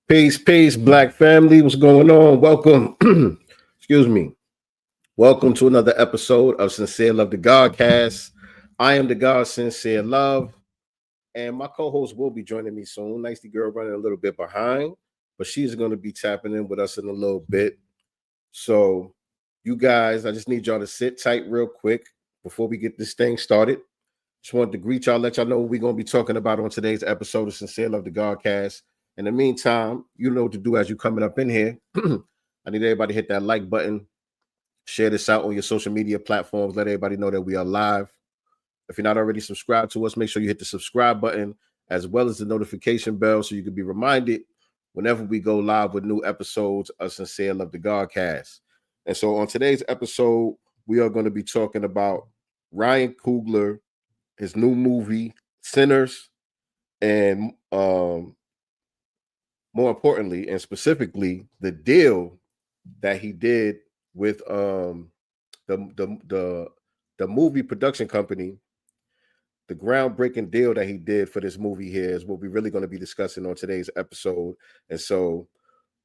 Peace, black family. What's going on? Welcome. Excuse me. Welcome to another episode of Sincereluvdagod Godcast. I am the God Sincere Love, and my co-host will be joining me soon. Nicely girl running a little bit behind, but she's going to be tapping in with us in a little bit. So, you guys, I just need y'all to sit tight real quick before we get this thing started. Just wanted to greet y'all, let y'all know what we're going to be talking about on today's episode of Sincereluvdagod Godcast. In the meantime, you know what to do as you coming up in here. I need everybody to hit that like button. Share this out on your social media platforms. Let everybody know that we are live. If you're not already subscribed to us, make sure you hit the subscribe button as well as the notification bell so you can be reminded whenever we go live with new episodes of Sincereluvdagod Godcast. And so on today's episode, we are going to be talking about Ryan Coogler, his new movie, Sinners, and more importantly and specifically, the deal that he did with the movie production company. The groundbreaking deal that he did for this movie here is what we're really going to be discussing on today's episode. And so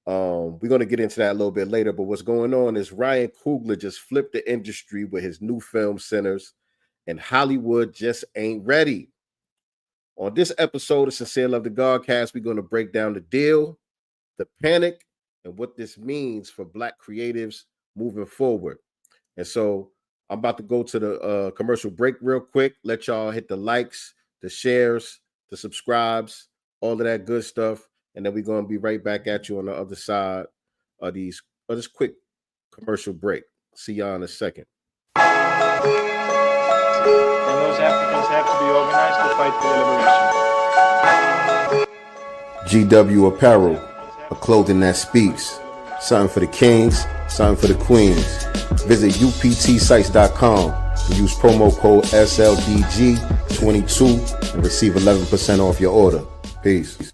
we're going to get into that a little bit later. But what's going on is Ryan Coogler just flipped the industry with his new film, Sinners, and Hollywood just ain't ready. On this episode of Sincereluvdagod Godcast, we're going to break down the deal, the panic, and what this means for Black creatives moving forward. And so I'm about to go to the commercial break real quick. Let y'all hit the likes, the shares, the subscribes, all of that good stuff. And then we're going to be right back at you on the other side of this quick commercial break. See y'all in a second. And those Africans have to be organized to fight for their liberation. GW Apparel, a clothing that speaks. Something for the kings, something for the queens. Visit uptsites.com and use promo code SLDG22 and receive 11% off your order. Peace.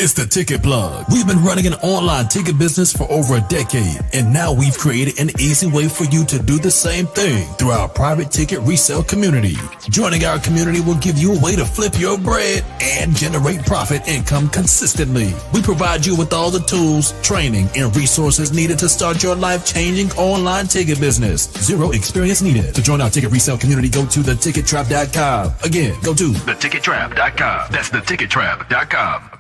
It's the Ticket Plug. We've been running an online ticket business for over a decade, and now we've created an easy way for you to do the same thing through our private ticket resale community. Joining our community will give you a way to flip your bread and generate profit income consistently. We provide you with all the tools, training, and resources needed to start your life-changing online ticket business. Zero experience needed. To join our ticket resale community, go to thetickettrap.com. Again, go to thetickettrap.com. That's thetickettrap.com.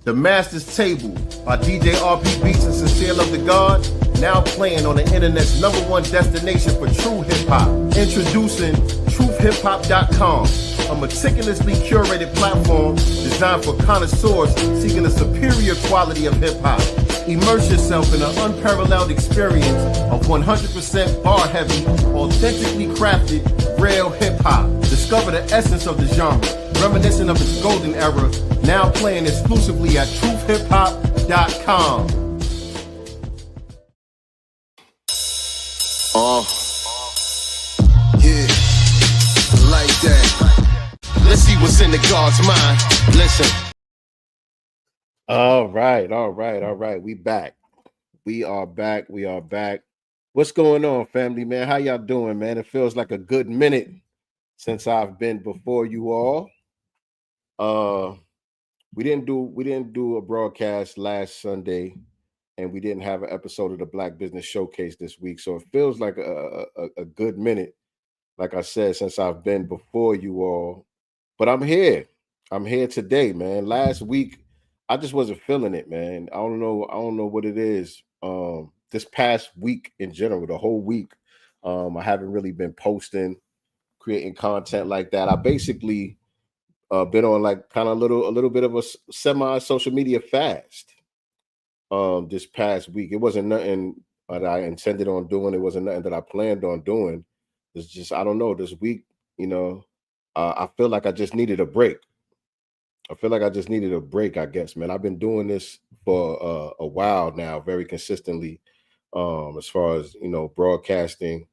The Master's Table by DJ RP Beats and Sincereluvdagod, now playing on the internet's #1 destination for true hip-hop. Introducing truthhiphop.com, a meticulously curated platform designed for connoisseurs seeking a superior quality of hip-hop. Immerse yourself in an unparalleled experience of 100% bar-heavy, authentically crafted, real hip-hop. Discover the essence of the genre, reminiscent of its golden era, now playing exclusively at truthhiphop.com. Yeah, like that. Let's see what's in the God's mind. Listen. All right. We back. We are back. What's going on, family, man? How y'all doing, man? It feels like a good minute since I've been before you all. We didn't do a broadcast last Sunday, and we didn't have an episode of the Black Business Showcase this week. So it feels like a good minute, like I said, since I've been before you all. But I'm here. I'm here today, man. Last week, I just wasn't feeling it, man. I don't know what it is. This past week in general, the whole week, I haven't really been posting, creating content like that. I basically been on like kind of a little bit of a semi social media fast this past week. It wasn't nothing that I intended on doing. It wasn't nothing that I planned on doing. It's just, I don't know, this week, I feel like I just needed a break. I guess, man. I've been doing this for a while now, very consistently, as far as, broadcasting,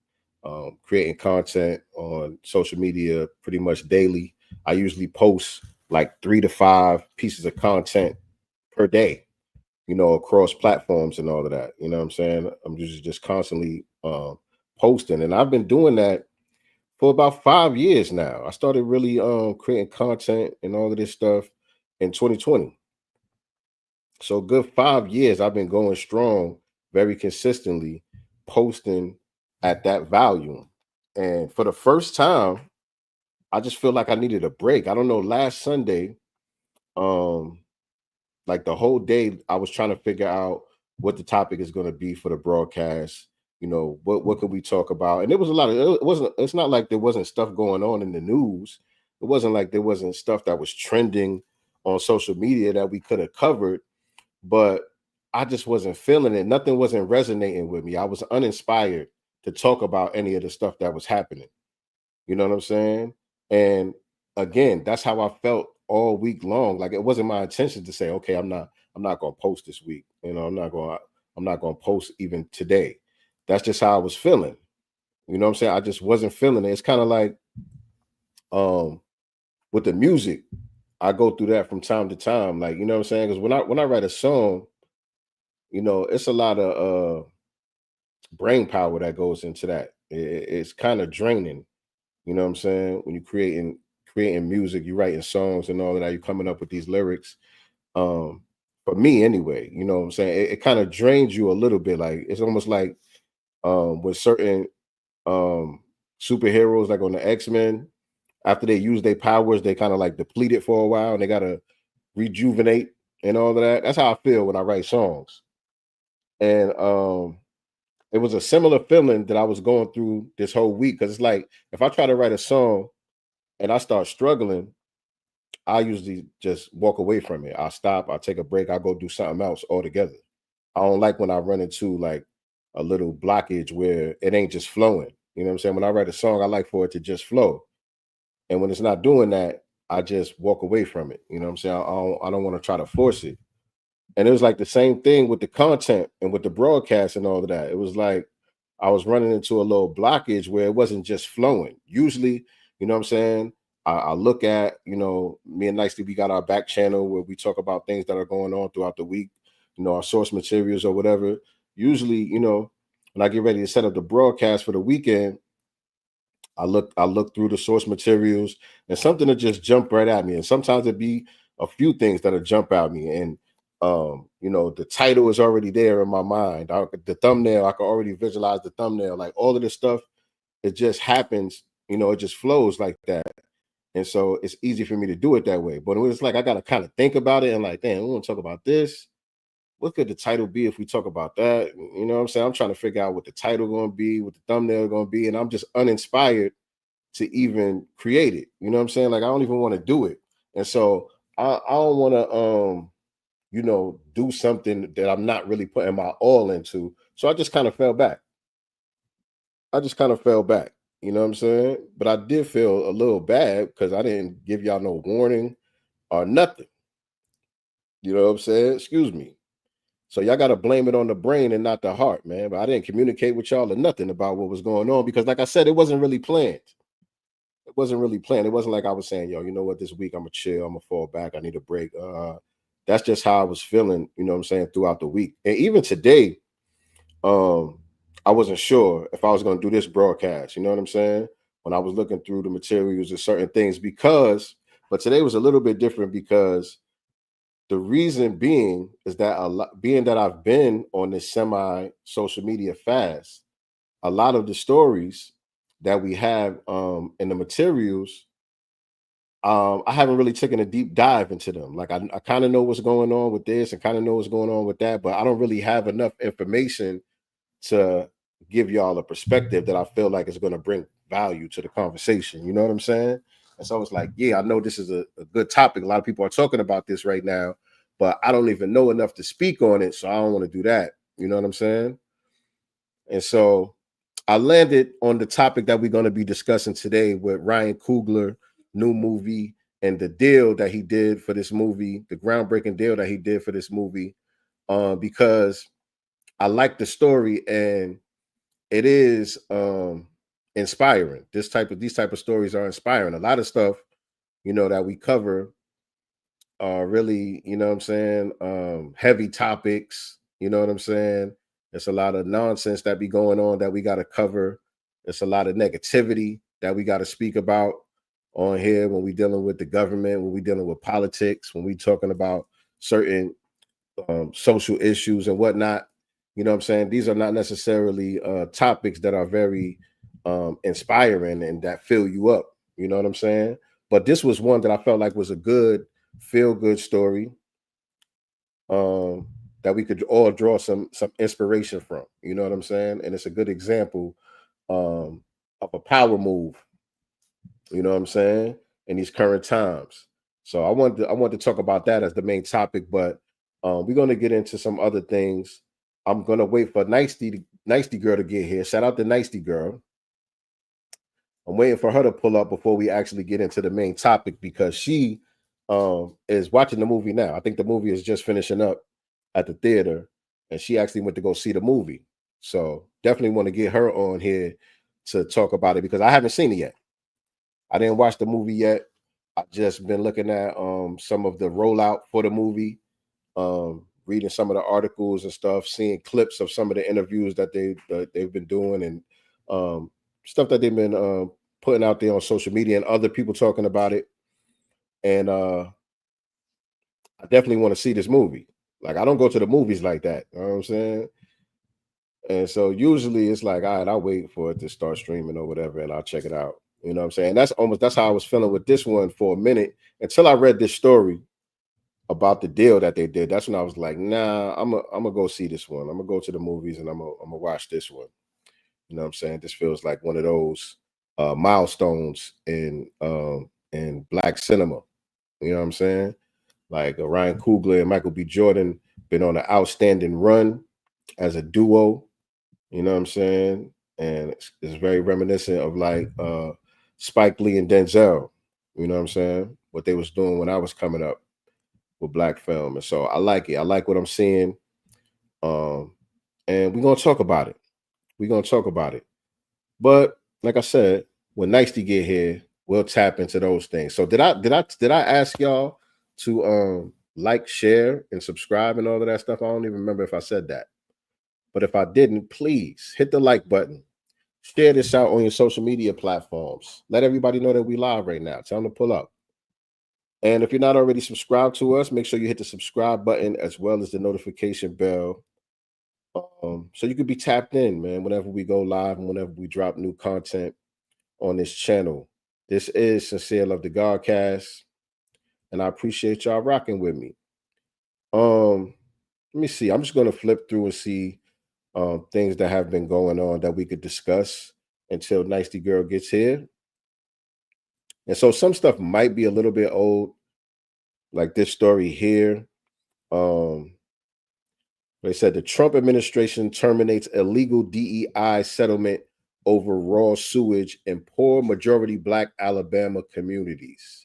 creating content on social media pretty much daily. I usually post like 3 to 5 pieces of content per day, across platforms and all of that. You know what I'm saying? I'm just constantly posting, and I've been doing that for about 5 years now. I started really creating content and all of this stuff in 2020. So good 5 years I've been going strong, very consistently, posting at that volume. And for the first time, I just feel like I needed a break. I don't know, last Sunday, like the whole day I was trying to figure out what the topic is going to be for the broadcast. What could we talk about? And there was a lot of it's not like there wasn't stuff going on in the news. It wasn't like there wasn't stuff that was trending on social media that we could have covered, but I just wasn't feeling it. Nothing wasn't resonating with me. I was uninspired to talk about any of the stuff that was happening. You know what I'm saying? And again, that's how I felt all week long. Like it wasn't my intention to say, okay, I'm not gonna post this week. I'm not gonna post even today. That's just how I was feeling. You know what I'm saying? I just wasn't feeling it. It's kind of like with the music, I go through that from time to time. Like, you know what I'm saying? Because when I write a song, it's a lot of brain power that goes into that. It's kind of draining. You know what I'm saying? When you're creating music, you're writing songs and all of that, you're coming up with these lyrics. For me anyway, you know what I'm saying? It kind of drains you a little bit. Like it's almost like with certain superheroes, like on the X-Men, after they use their powers, they kind of like depleted for a while and they gotta rejuvenate and all of that. That's how I feel when I write songs. And it was a similar feeling that I was going through this whole week. Cause it's like if I try to write a song and I start struggling, I usually just walk away from it. I'll stop, I'll take a break, I'll go do something else altogether. I don't like when I run into like a little blockage where it ain't just flowing. You know what I'm saying? When I write a song, I like for it to just flow. And when it's not doing that, I just walk away from it. You know what I'm saying? I don't want to try to force it. And it was like the same thing with the content and with the broadcast and all of that. It was like I was running into a little blockage where it wasn't just flowing. Usually, you know what I'm saying? I look at, me and Nicely, we got our back channel where we talk about things that are going on throughout the week, our source materials or whatever. Usually, when I get ready to set up the broadcast for the weekend, I look through the source materials and something to just jump right at me. And sometimes it'd be a few things that'll jump at me. And the title is already there in my mind. The thumbnail, I can already visualize the thumbnail. Like all of this stuff, it just happens, it just flows like that. And so it's easy for me to do it that way. But it's like I gotta kind of think about it and like, damn, we want to talk about this. What could the title be if we talk about that? You know what I'm saying? I'm trying to figure out what the title gonna be, what the thumbnail gonna be, and I'm just uninspired to even create it. You know what I'm saying? Like I don't even want to do it. And so I don't want to do something that I'm not really putting my all into. So I just kind of fell back. You know what I'm saying? But I did feel a little bad because I didn't give y'all no warning or nothing. You know what I'm saying? Excuse me. So y'all got to blame it on the brain and not the heart, man. But I didn't communicate with y'all or nothing about what was going on because, like I said, it wasn't really planned. It wasn't really planned. It wasn't like I was saying, yo, you know what, this week I'm going to chill. I'm going to fall back. I need a break. That's just how I was feeling, you know what I'm saying, throughout the week. And even today, I wasn't sure if I was going to do this broadcast. You know what I'm saying? When I was looking through the materials and certain things but today was a little bit different because the reason being is that being that I've been on this semi social media fast, a lot of the stories that we have in the materials, I haven't really taken a deep dive into them. Like I kind of know what's going on with this and kind of know what's going on with that, but I don't really have enough information to give y'all a perspective that I feel like is going to bring value to the conversation. You know what I'm saying? And so it's like, yeah, I know this is a good topic. A lot of people are talking about this right now, but I don't even know enough to speak on it. So I don't want to do that. You know what I'm saying? And so I landed on the topic that we're going to be discussing today with Ryan Coogler, new movie, and the deal that he did for this movie, the groundbreaking deal that he did for this movie, because I like the story and it is inspiring. These type of stories are inspiring. A lot of stuff, that we cover are really, you know what I'm saying, heavy topics, you know what I'm saying? It's a lot of nonsense that be going on that we got to cover. It's a lot of negativity that we got to speak about. on here when we dealing with the government, when we dealing with politics, when we talking about certain social issues and whatnot. You know what I'm saying? These are not necessarily topics that are very inspiring and that fill you up. You know what I'm saying? But this was one that I felt like was a good feel-good story that we could all draw some inspiration from. You know what I'm saying? And it's a good example of a power move. You know what I'm saying? In these current times. So I want to talk about that as the main topic, but we're going to get into some other things. I'm going to wait for Nicety Girl to get here. Shout out to Nicety Girl. I'm waiting for her to pull up before we actually get into the main topic because she is watching the movie now. I think the movie is just finishing up at the theater, and she actually went to go see the movie. So definitely want to get her on here to talk about it because I haven't seen it yet. I didn't watch the movie yet. I've just been looking at some of the rollout for the movie, reading some of the articles and stuff, seeing clips of some of the interviews that they've been doing and stuff that they've been putting out there on social media and other people talking about it. And I definitely want to see this movie. Like, I don't go to the movies like that. You know what I'm saying? And so usually it's like, all right, I'll wait for it to start streaming or whatever, and I'll check it out. You know what I'm saying? That's how I was feeling with this one for a minute until I read this story about the deal that they did. That's when I was like, nah, I'm gonna go see this one. I'm gonna go to the movies and I'm gonna watch this one. You know what I'm saying? This feels like one of those milestones in black cinema. You know what I'm saying? Like Ryan Coogler and Michael B. Jordan been on an outstanding run as a duo. You know what I'm saying? And it's very reminiscent of like Spike Lee and Denzel. You know what I'm saying? What they was doing when I was coming up with black film. And so I like it. I like what I'm seeing. And we're gonna talk about it. We're gonna talk about it. But like I said, when Nicety get here, we'll tap into those things. So did I ask y'all to like, share, and subscribe and all of that stuff? I don't even remember if I said that. But if I didn't, please hit the like button. Share this out on your social media platforms. Let everybody know that we live right now. Tell them to pull up. And if you're not already subscribed to us, make sure you hit the subscribe button as well as the notification bell. So you can be tapped in, man, whenever we go live and whenever we drop new content on this channel. This is Sincereluvdagod Cast, and I appreciate y'all rocking with me. Let me see. I'm just going to flip through and see things that have been going on that we could discuss until Nicety Girl gets here. And so some stuff might be a little bit old, like this story here. They said the Trump administration terminates illegal DEI settlement over raw sewage in poor majority Black Alabama communities.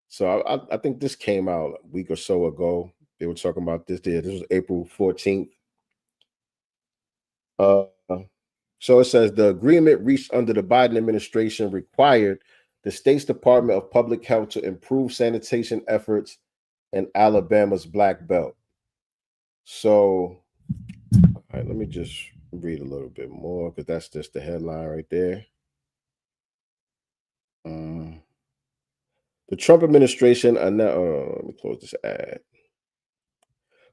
So I think this came out a week or so ago. They were talking about this. This was April 14th. So it says the agreement reached under the Biden administration required the state's Department of Public Health to improve sanitation efforts in Alabama's Black Belt. So, all right, let me just read a little bit more because that's just the headline right there. The Trump administration let me close this ad.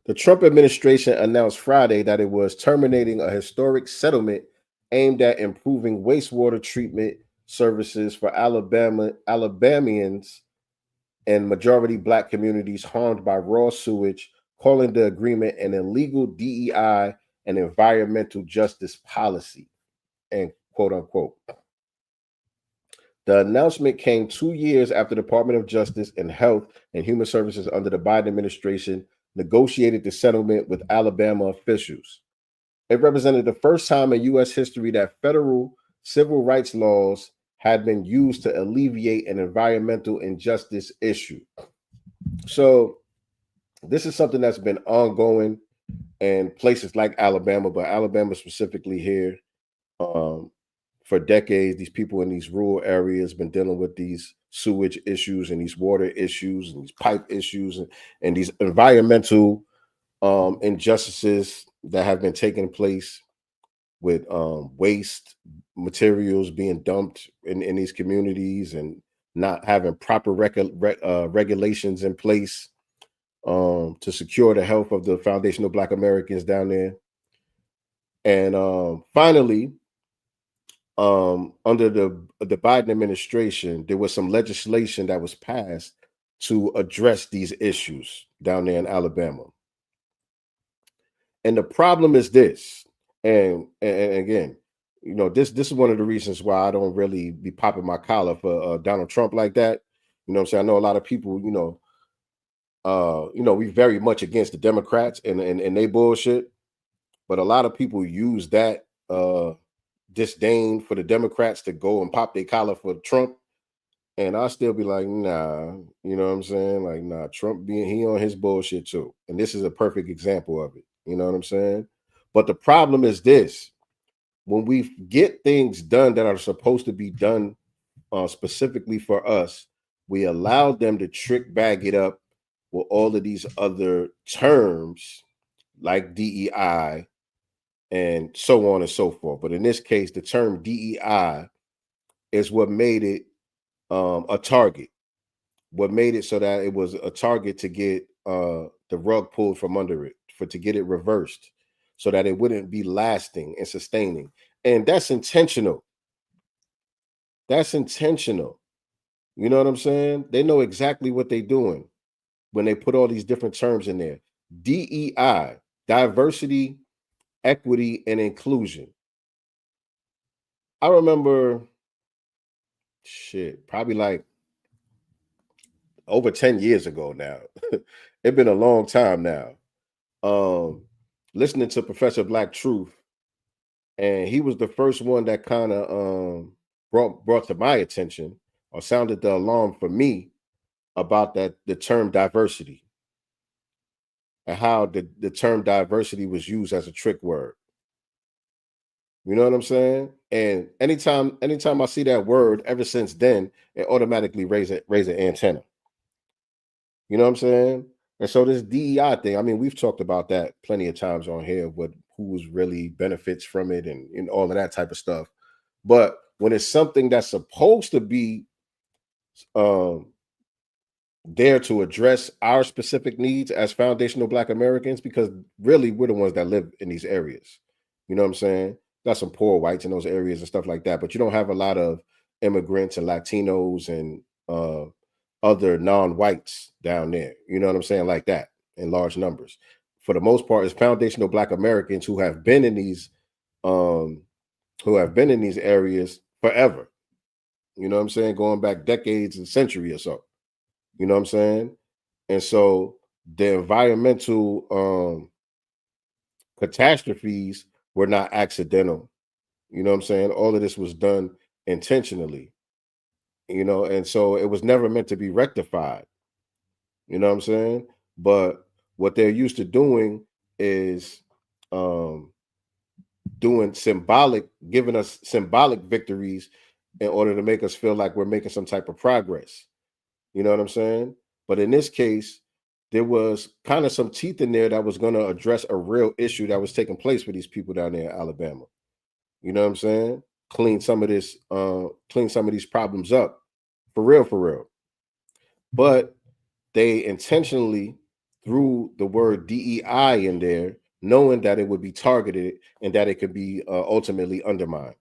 The Trump administration announced Friday that it was terminating a historic settlement aimed at improving wastewater treatment services for Alabamians and majority Black communities harmed by raw sewage, calling the agreement an illegal DEI and environmental justice policy, and quote unquote. The announcement came 2 years after the Department of Justice and Health and Human Services under the Biden administration negotiated the settlement with Alabama officials. It represented the first time in U.S. history that federal civil rights laws had been used to alleviate an environmental injustice issue. So this is something that's been ongoing in places like Alabama, but Alabama specifically here. For decades, these people in these rural areas been dealing with these sewage issues and these water issues and these pipe issues and these environmental injustices that have been taking place with waste materials being dumped in these communities and not having proper regulations in place to secure the health of the foundational Black Americans down there. And finally, under the Biden administration, there was some legislation that was passed to address these issues down there in Alabama. And the problem is this, and again, this is one of the reasons why I don't really be popping my collar for Donald Trump like that. You know what I'm saying? I know a lot of people, we very much against the Democrats and they bullshit, but a lot of people use that disdain for the Democrats to go and pop their collar for Trump. And I still be like, nah, you know what I'm saying? Like, nah, Trump he on his bullshit too. And this is a perfect example of it. You know what I'm saying? But the problem is this: when we get things done that are supposed to be done specifically for us, we allow them to trick bag it up with all of these other terms like DEI and so on and so forth. But in this case, the term DEI is what made it a target. What made it so that it was a target to get the rug pulled from under it, to get it reversed, so that it wouldn't be lasting and sustaining. And that's intentional. That's intentional. You know what I'm saying? They know exactly what they're doing when they put all these different terms in there. DEI, diversity, equity, and inclusion. I remember, probably like over 10 years ago now. It's been a long time now. Listening to Professor Black Truth, and he was the first one that kind of brought to my attention or sounded the alarm for me about the term diversity and how the term diversity was used as a trick word. You know what I'm saying? And anytime I see that word, ever since then, it automatically raise an antenna. You know what I'm saying? And so this DEI thing, I mean, we've talked about that plenty of times on here, who's really benefits from it and all of that type of stuff. But when it's something that's supposed to be there to address our specific needs as foundational Black Americans, because really we're the ones that live in these areas. You know what I'm saying? Got some poor whites in those areas and stuff like that, but you don't have a lot of immigrants and Latinos and other non-whites down there. You know what I'm saying? Like that in large numbers. For the most part, it's foundational Black Americans who have been in these areas forever. You know what I'm saying? Going back decades and century or so. You know what I'm saying? And so the environmental catastrophes were not accidental. You know what I'm saying? All of this was done intentionally. You know, and so it was never meant to be rectified. You know what I'm saying? But what they're used to doing is giving us symbolic victories in order to make us feel like we're making some type of progress. You know what I'm saying? But in this case, there was kind of some teeth in there that was going to address a real issue that was taking place for these people down there in Alabama. You know what I'm saying? Clean some of these problems up for real. But they intentionally threw the word DEI in there, knowing that it would be targeted and that it could be ultimately undermined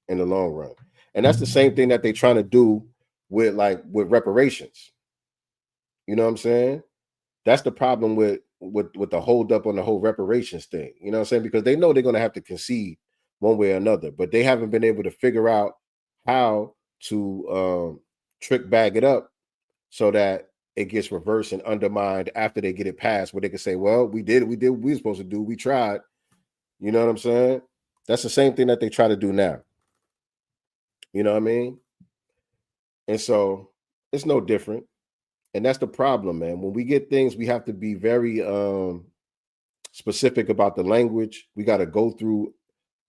in the long run. And that's the same thing that they're trying to do with reparations. You know what I'm saying? That's the problem with the hold up on the whole reparations thing. You know what I'm saying? Because they know they're going to have to concede one way or another, but they haven't been able to figure out how to trick bag it up so that it gets reversed and undermined after they get it passed, where they can say, well, we did what we were supposed to do. We tried. You know what I'm saying? That's the same thing that they try to do now. You know what I mean? And so it's no different. And that's the problem, man. When we get things, we have to be very specific about the language. We got to go through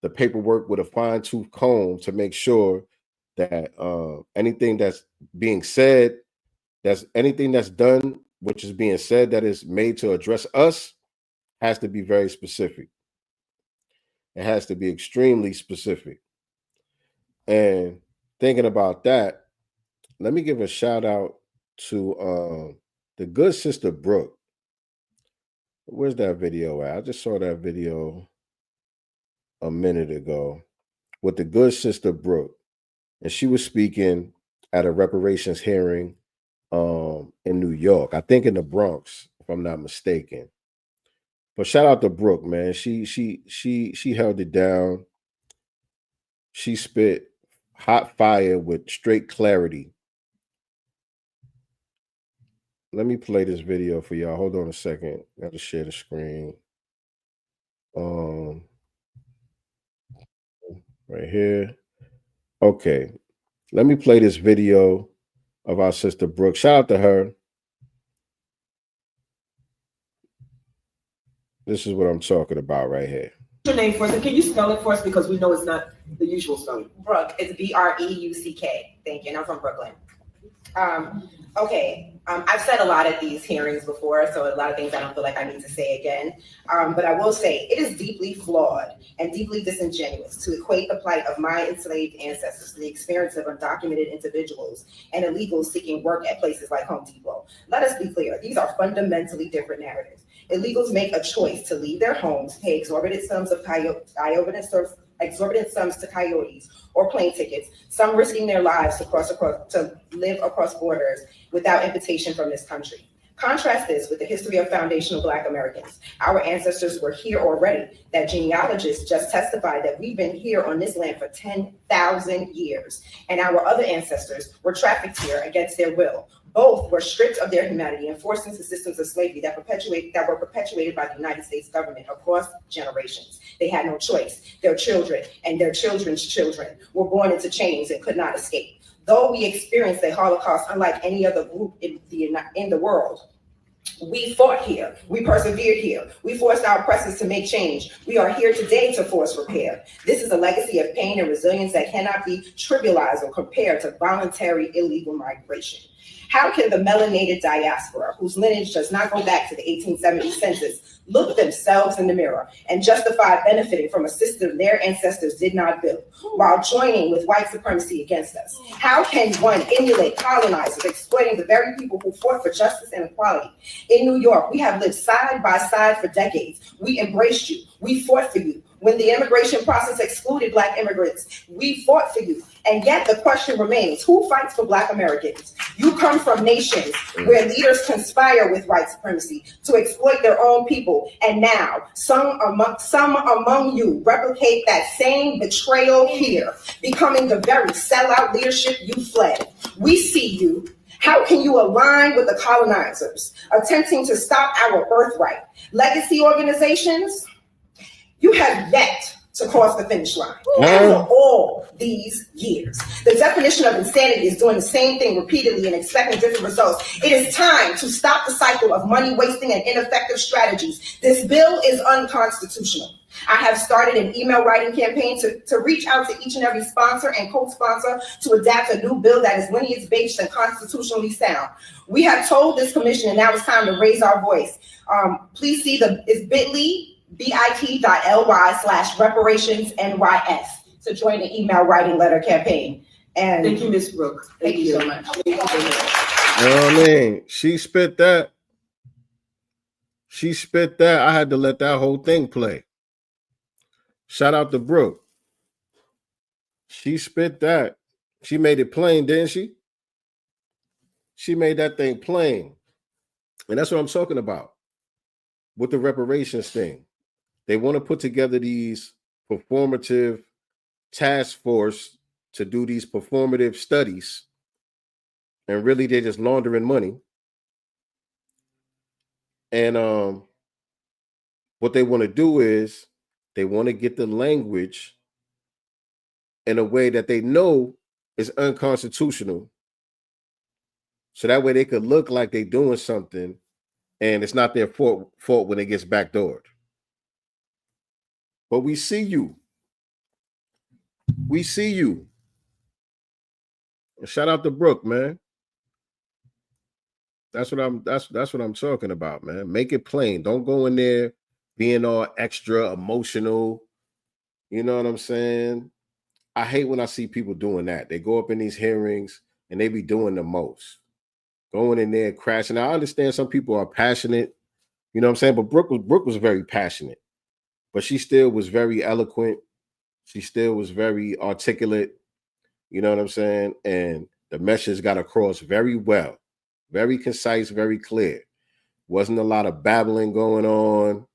the paperwork with a fine-tooth comb to make sure that anything that's being said, anything that's done, which is being said that is made to address us, has to be very specific. It has to be extremely specific. And thinking about that, let me give a shout out to the good sister Brooke. Where's that video at? I just saw that video a minute ago with the good sister Brooke, and she was speaking at a reparations hearing in New York, I think in the Bronx, if I'm not mistaken. But shout out to Brooke, man. She held it down. She spit hot fire with straight clarity. Let me play this video for y'all. Hold on a second. Got to share the screen. Right here. Okay. Let me play this video of our sister Brooke. Shout out to her. This is what I'm talking about right here. What's your name for us? And can you spell it for us, because we know it's not the usual spelling? Brooke. It's Breuck. Thank you. And I'm from Brooklyn. I've said a lot at these hearings before, so a lot of things I don't feel like I need to say again. But I will say it is deeply flawed and deeply disingenuous to equate the plight of my enslaved ancestors to the experience of undocumented individuals and illegals seeking work at places like Home Depot. Let us be clear. These are fundamentally different narratives. Illegals make a choice to leave their homes, pay exorbitant sums to coyotes or plane tickets, some risking their lives to live across borders without invitation from this country. Contrast this with the history of foundational Black Americans. Our ancestors were here already. That genealogists just testified that we've been here on this land for 10,000 years. And our other ancestors were trafficked here against their will. Both were stripped of their humanity and forced into systems of slavery that were perpetuated by the United States government across generations. They had no choice. Their children and their children's children were born into chains and could not escape. Though we experienced a Holocaust unlike any other group in the world, we fought here. We persevered here. We forced our oppressors to make change. We are here today to force repair. This is a legacy of pain and resilience that cannot be trivialized or compared to voluntary illegal migration. How can the melanated diaspora, whose lineage does not go back to the 1870 census, look themselves in the mirror and justify benefiting from a system their ancestors did not build, while joining with white supremacy against us? How can one emulate colonizers exploiting the very people who fought for justice and equality? In New York, we have lived side by side for decades. We embraced you. We fought for you. When the immigration process excluded Black immigrants, we fought for you. And yet the question remains, who fights for Black Americans? You come from nations where leaders conspire with white supremacy to exploit their own people. And now some among you replicate that same betrayal here, becoming the very sellout leadership you fled. We see you. How can you align with the colonizers attempting to stop our birthright? Legacy organizations, you have yet to cross the finish line after all these years. The definition of insanity is doing the same thing repeatedly and expecting different results. It is time to stop the cycle of money wasting and ineffective strategies. This bill is unconstitutional. I have started an email writing campaign to reach out to each and every sponsor and co-sponsor to adapt a new bill that is lineage-based and constitutionally sound. We have told this commission, and now it's time to raise our voice. Please see it's bit.ly/reparationsnys to join the email writing letter campaign. And Thank you, Ms. Brooke. Thank you so much. You know what I mean? She spit that. I had to let that whole thing play. Shout out to Brooke. She spit that. She made it plain, didn't she? She made that thing plain. And that's what I'm talking about with the reparations thing. They want to put together these performative task force to do these performative studies. And really, they're just laundering money. And what they want to do is they want to get the language in a way that they know is unconstitutional. So that way they could look like they're doing something and it's not their fault when it gets backdoored. But we see you. We see you. And shout out to Brooke, man. That's what I'm talking about, man. Make it plain. Don't go in there being all extra emotional. You know what I'm saying? I hate when I see people doing that. They go up in these hearings and and they be doing the most. Going in there, crashing. Now, I understand some people are passionate, you know what I'm saying? But Brooke was very passionate, but she still was very eloquent. She still was very articulate, you know what I'm saying? And the message got across very well, very concise, very clear. Wasn't a lot of babbling going on,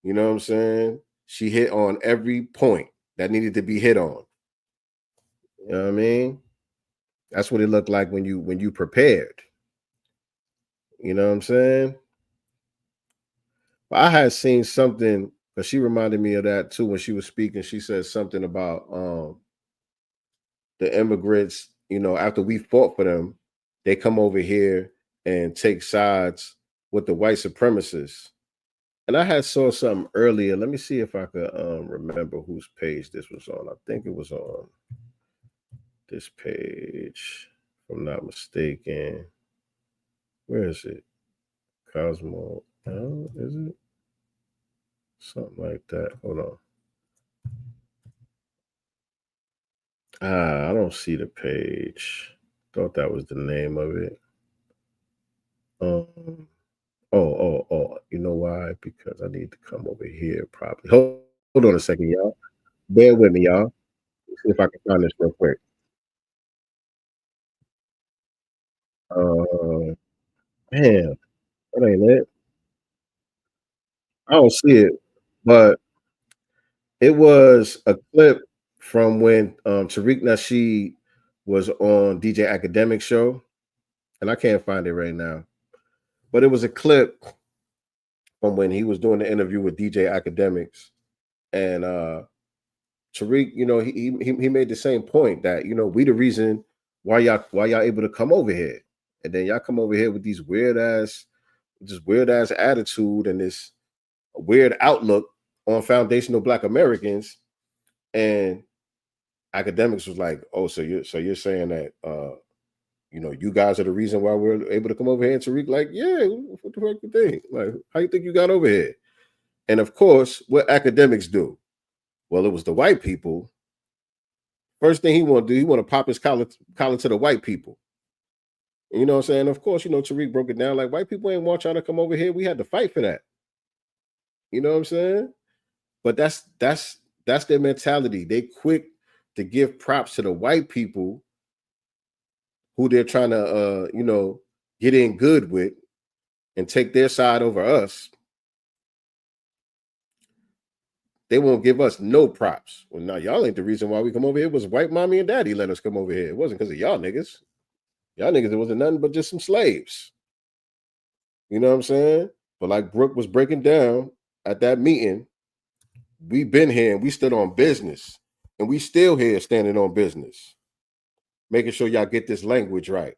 you know what I'm saying? She hit on every point that needed to be hit on. You know what I mean? That's what it looked like when you prepared. You know what I'm saying? But I had seen something, because she reminded me of that too when she was speaking. She said something about the immigrants, you know, after we fought for them, they come over here and take sides with the white supremacists. And I had saw something earlier. Let me see if I could remember whose page this was on. I think it was on this page, if I'm not mistaken. Where is it? Cosmo. Oh, is it? Something like that. Hold on. I don't see the page. Thought that was the name of it. Oh. You know why? Because I need to come over here probably. Hold on a second, y'all. Bear with me, y'all. Let's see if I can find this real quick. Damn, that ain't it. I don't see it, but it was a clip from when Tariq Nasheed was on DJ Academic show, and I can't find it right now. But it was a clip from when he was doing the interview with DJ Academics, and Tariq, you know, he made the same point that, you know, we the reason why y'all able to come over here, and then y'all come over here with these weird ass attitude and this weird outlook on foundational Black Americans. And Academics was like, oh, so you're saying that you know, you guys are the reason why we're able to come over here? And Tariq like, yeah, what the fuck you think? Like, how you think you got over here? And of course, what Academics do? Well, it was the white people. First thing he want to do, he want to pop his collar to the white people. And you know what I'm saying? Of course, you know, Tariq broke it down like, white people ain't want y'all to come over here. We had to fight for that. You know what I'm saying? But that's their mentality. They quick to give props to the white people who they're trying to you know, get in good with and take their side over us. They won't give us no props. Well, now y'all ain't the reason why we come over here. It was white mommy and daddy let us come over here. It wasn't because of y'all niggas. Y'all niggas, it wasn't nothing but just some slaves. You know what I'm saying? But like Brooke was breaking down at that meeting, we been here and we stood on business. And we still here standing on business. Making sure y'all get this language right.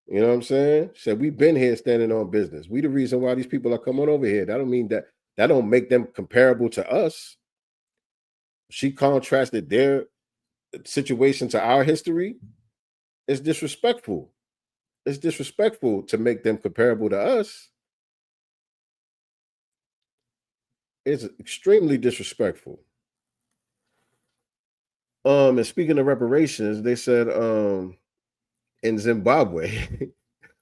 You know what I'm saying? Said we've been here standing on business. We the reason why these people are coming over here. That don't mean that don't make them comparable to us. She contrasted their situation to our history. It's disrespectful. It's disrespectful to make them comparable to us. It's extremely disrespectful. And speaking of reparations, they said in Zimbabwe,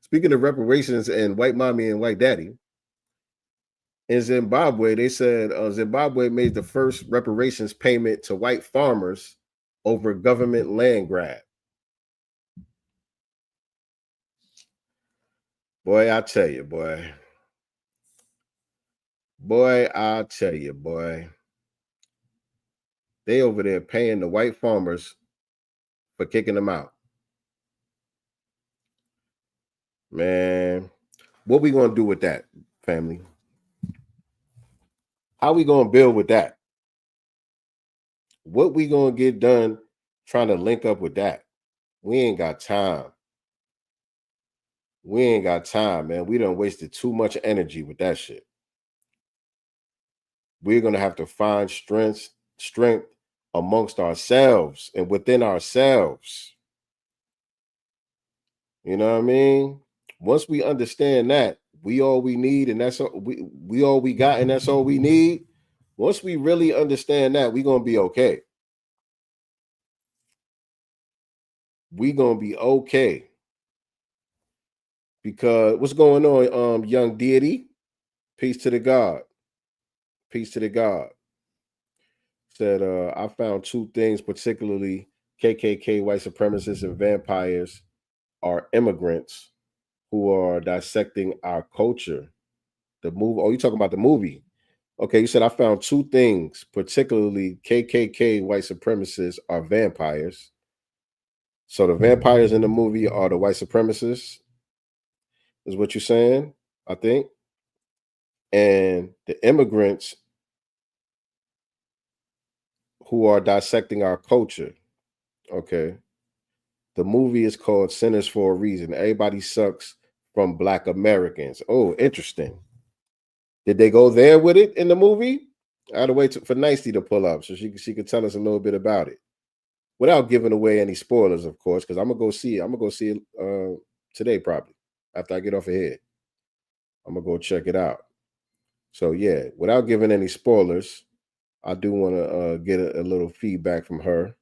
speaking of reparations and white mommy and white daddy, in Zimbabwe, they said Zimbabwe made the first reparations payment to white farmers over government land grab. Boy, I tell you, boy. Boy, I tell you, boy. They over there paying the white farmers for kicking them out. Man, what we gonna do with that, family? How we gonna build with that? What we gonna get done trying to link up with that? We ain't got time. We ain't got time, man. We done wasted too much energy with that shit. We're gonna have to find strength amongst ourselves and within ourselves. You know what I mean? Once we understand that, we all we need, and that's all we all we got, and that's all we need. Once we really understand that, we're gonna be okay. we gonna be okay. Because what's going on, young deity? Peace to the God. Peace to the God. Said, I found two things, particularly KKK, white supremacists, and vampires are immigrants who are dissecting our culture. The movie. Oh, you talking about the movie? Okay, you said I found two things, particularly KKK, white supremacists are vampires. So the vampires in the movie are the white supremacists, is what you're saying, I think. And the immigrants who are dissecting our culture. Okay. The movie is called Sinners for a Reason. Everybody sucks from Black Americans. Oh, interesting. Did they go there with it in the movie? I had to wait for Nicey to pull up so she could tell us a little bit about it, without giving away any spoilers, of course, because I'm gonna go see it. I'm gonna go see it today, probably after I get off of here. I'm gonna go check it out. So yeah, without giving any spoilers, I do want to get a little feedback from her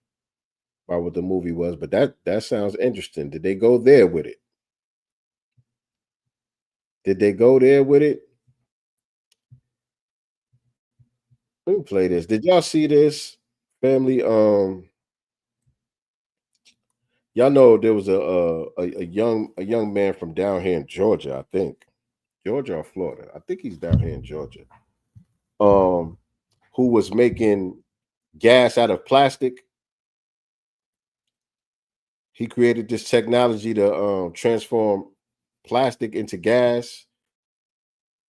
about what the movie was. But that sounds interesting. Did they go there with it? Did they go there with it? Let me play this. Did y'all see this, family? Y'all know there was a young man from down here in Georgia, I think. Georgia or Florida. I think he's down here in Georgia. Who was making gas out of plastic. He created this technology to transform plastic into gas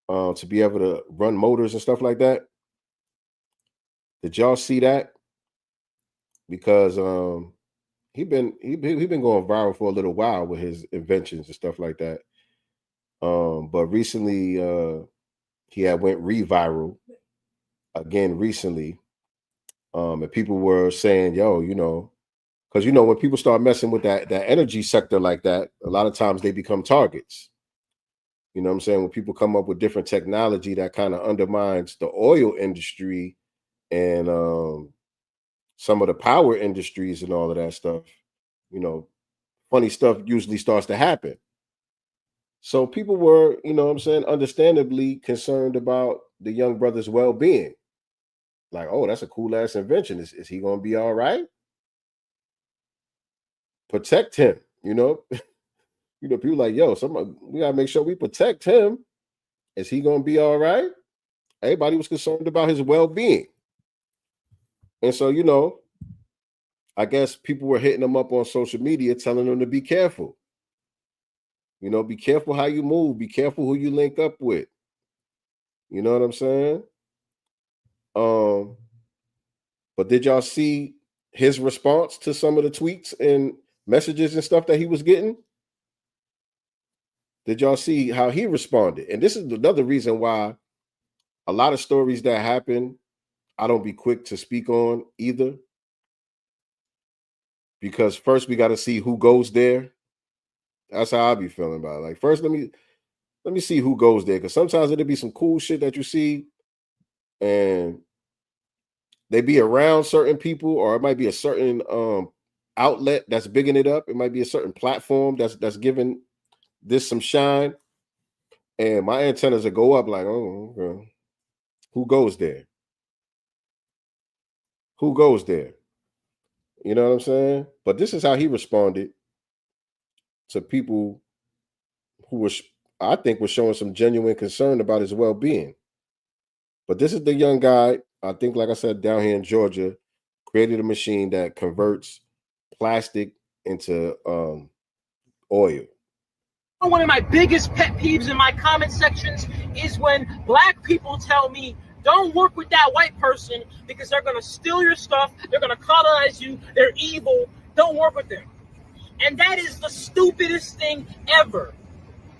to be able to run motors and stuff like that. Did y'all see that? Because he been going viral for a little while with his inventions and stuff like that. But recently he had went reviral again recently. And people were saying, yo, because when people start messing with that energy sector like that, a lot of times they become targets. You know what I'm saying? When people come up with different technology that kind of undermines the oil industry and some of the power industries and all of that stuff, funny stuff usually starts to happen. So people were, understandably concerned about the young brother's well-being. Like, oh, that's a cool ass invention. Is he gonna be all right? Protect him, people like, yo, we gotta make sure we protect him. Is he gonna be all right? Everybody was concerned about his well-being. And so, I guess people were hitting him up on social media, telling him to be careful. Be careful how you move, be careful who you link up with. You know what I'm saying? But did y'all see his response to some of the tweets and messages and stuff that he was getting? Did y'all see how he responded? And this is another reason why a lot of stories that happen, I don't be quick to speak on either. Because first we got to see who goes there. That's how I be feeling about it. Like, first, let me see who goes there. Because sometimes it'll be some cool shit that you see and they be around certain people, or it might be a certain outlet that's bigging it up. It might be a certain platform that's giving this some shine. And my antennas will go up like, oh, okay. Who goes there? Who goes there? You know what I'm saying? But this is how he responded to people who I think was showing some genuine concern about his well-being. But this is the young guy, I think, like I said, down here in Georgia, created a machine that converts plastic into oil. One of my biggest pet peeves in my comment sections is when Black people tell me, don't work with that white person because they're going to steal your stuff, they're going to colonize you, they're evil, don't work with them. And that is the stupidest thing ever.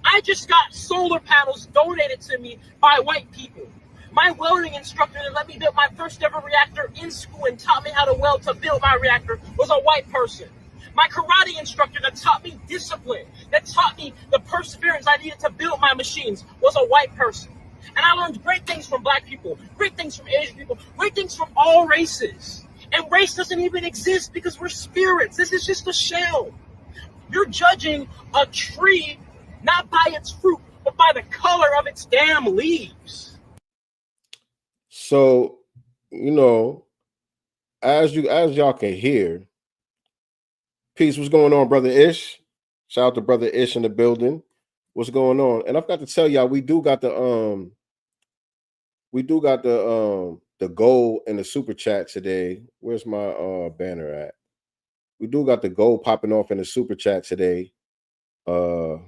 I just got solar panels donated to me by white people. My welding instructor that let me build my first ever reactor in school and taught me how to weld to build my reactor was a white person. My karate instructor that taught me discipline, that taught me the perseverance I needed to build my machines was a white person. And I learned great things from Black people, great things from Asian people, great things from all races. And race doesn't even exist because we're spirits. This is just a shell. You're judging a tree not by its fruit, but by the color of its damn leaves. So, you know, as y'all can hear, peace, what's going on, brother Ish? Shout out to brother Ish in the building. What's going on? And I've got to tell y'all, we do got the goal in the super chat today. Where's my banner at? We do got the goal popping off in the super chat today. Where's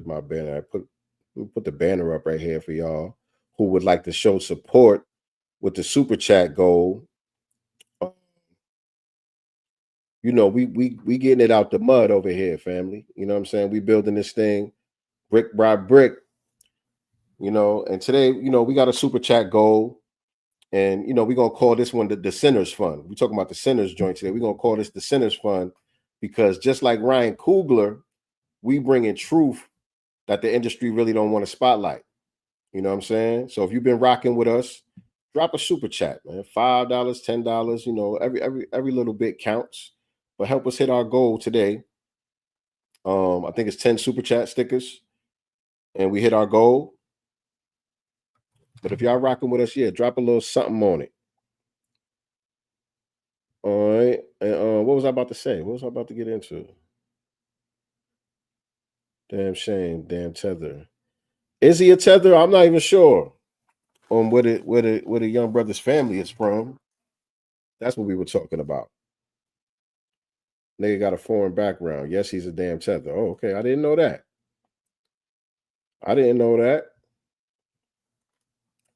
my banner? I put the banner up right here for y'all who would like to show support with the super chat goal. You know, we getting it out the mud over here, family. You know what I'm saying? We building this thing brick by brick. You know, and today, you know, we got a super chat goal. And, you know, we're going to call this one the Sinners Fund. We're talking about the Sinners joint today. We're going to call this the Sinners Fund because just like Ryan Coogler, we bring in truth that the industry really don't want to spotlight. You know what I'm saying? So if you've been rocking with us, drop a super chat, man. $5, $10, you know, every little bit counts. But help us hit our goal today. I think it's 10 super chat stickers. And we hit our goal. But if y'all rocking with us, yeah, drop a little something on it. All right. And what was I about to say? What was I about to get into? Damn shame, damn tether. Is he a tether? I'm not even sure on where the young brother's family is from. That's what we were talking about. Nigga got a foreign background. Yes, he's a damn tether. Oh, okay. I didn't know that.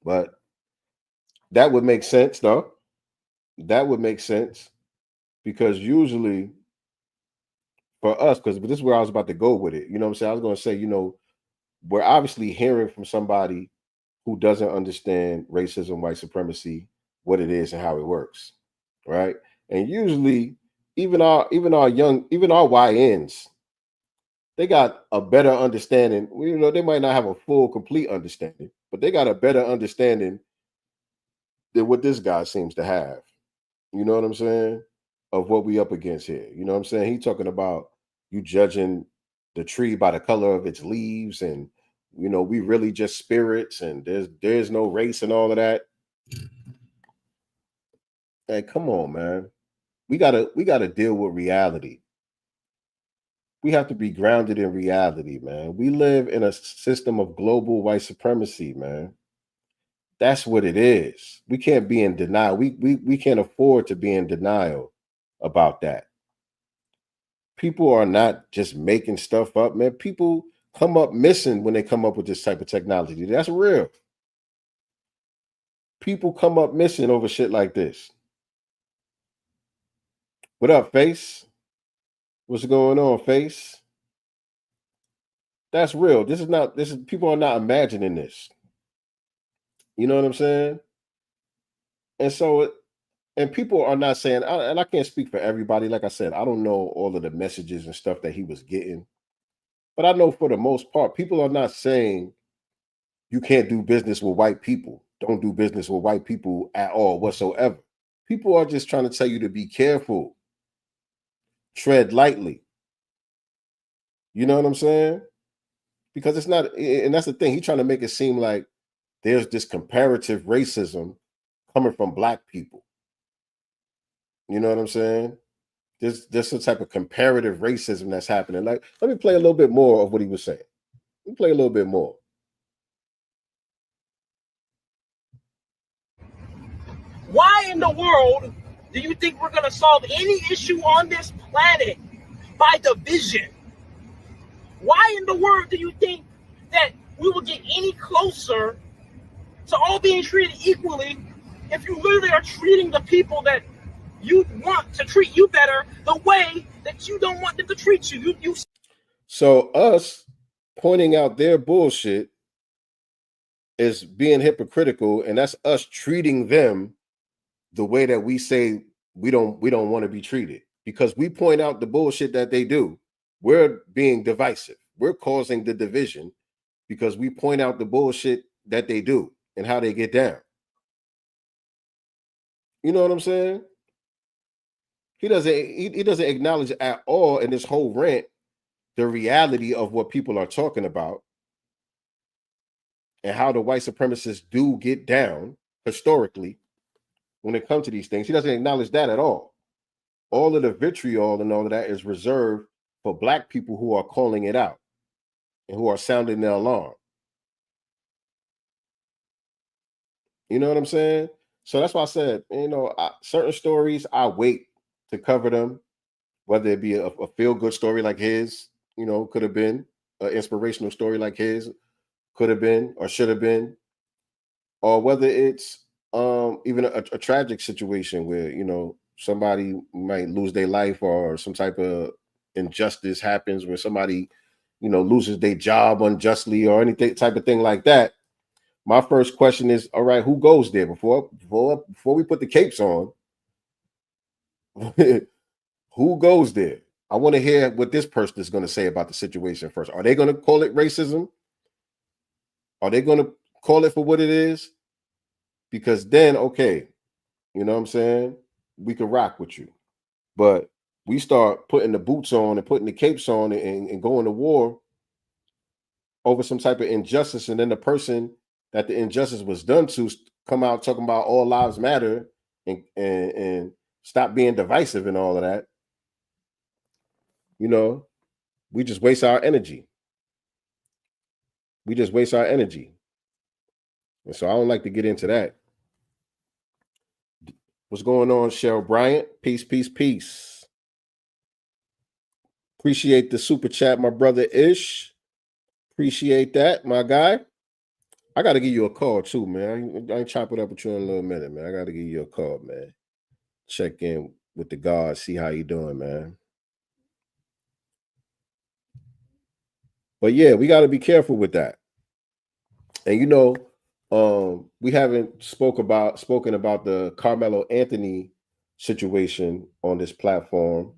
But that would make sense, though. That would make sense because usually for us, because this is where I was about to go with it. You know what I'm saying? I was going to say, you know, we're obviously hearing from somebody who doesn't understand racism, white supremacy, what it is and how it works, right? And usually, even our YNs, they got a better understanding. You know, they might not have a full, complete understanding, but they got a better understanding than what this guy seems to have. You know what I'm saying? Of what we up against here. You know what I'm saying? He talking about you judging the tree by the color of its leaves, and you know, we really just spirits, and there's no race and all of that. Hey, come on, man. We gotta deal with reality. We have to be grounded in reality, man. We live in a system of global white supremacy, man. That's what it is. We can't be in denial. We can't afford to be in denial about that. People are not just making stuff up, man. People come up missing when they come up with this type of technology. That's real. People come up missing over shit like this. What up, Face? What's going on, Face? That's real. This is people are not imagining this. You know what I'm saying? And so, and people are not saying, and I can't speak for everybody. Like I said, I don't know all of the messages and stuff that he was getting. But I know for the most part, people are not saying you can't do business with white people. Don't do business with white people at all whatsoever. People are just trying to tell you to be careful. Tread lightly. You know what I'm saying? Because it's not, and that's the thing. He's trying to make it seem like there's this comparative racism coming from black people. You know what I'm saying? There's some type of comparative racism that's happening. Like, let me play a little bit more of what he was saying. Let me play a little bit more. Why in the world do you think we're going to solve any issue on this planet by division? Why in the world do you think that we will get any closer to all being treated equally if you literally are treating the people that you want to treat you better the way that you don't want them to treat you? So us pointing out their bullshit is being hypocritical, and that's us treating them the way that we say we don't want to be treated. Because we point out the bullshit that they do, we're being divisive. We're causing the division because we point out the bullshit that they do and how they get down. You know what I'm saying? He doesn't acknowledge at all in this whole rant the reality of what people are talking about and how the white supremacists do get down historically when it comes to these things. He doesn't acknowledge that at all. All of the vitriol and all of that is reserved for black people who are calling it out and who are sounding the alarm. You know what I'm saying? So that's why I said, certain stories, I wait to cover them, whether it be a feel-good story like his, could have been an inspirational story like his, could have been or should have been, or whether it's even a tragic situation where, somebody might lose their life or some type of injustice happens where somebody, loses their job unjustly or anything type of thing like that. My first question is, all right, who goes there before we put the capes on? Who goes there? I want to hear what this person is going to say about the situation first. Are they going to call it racism? Are they going to call it for what it is? Because then, okay, you know what I'm saying? We can rock with you. But we start putting the boots on and putting the capes on and going to war over some type of injustice, and then the person that the injustice was done to come out talking about all lives matter and stop being divisive and all of that. We just waste our energy. We just waste our energy. And so I don't like to get into that. What's going on, Cheryl Bryant? Peace, peace, peace. Appreciate the super chat, my brother Ish. Appreciate that, my guy. I got to give you a call too, man. I ain't chop it up with you in a little minute, man. I got to give you a call, man. Check in with the God, see how you doing, man. But yeah, we got to be careful with that. And we haven't spoken about the Carmelo Anthony situation on this platform,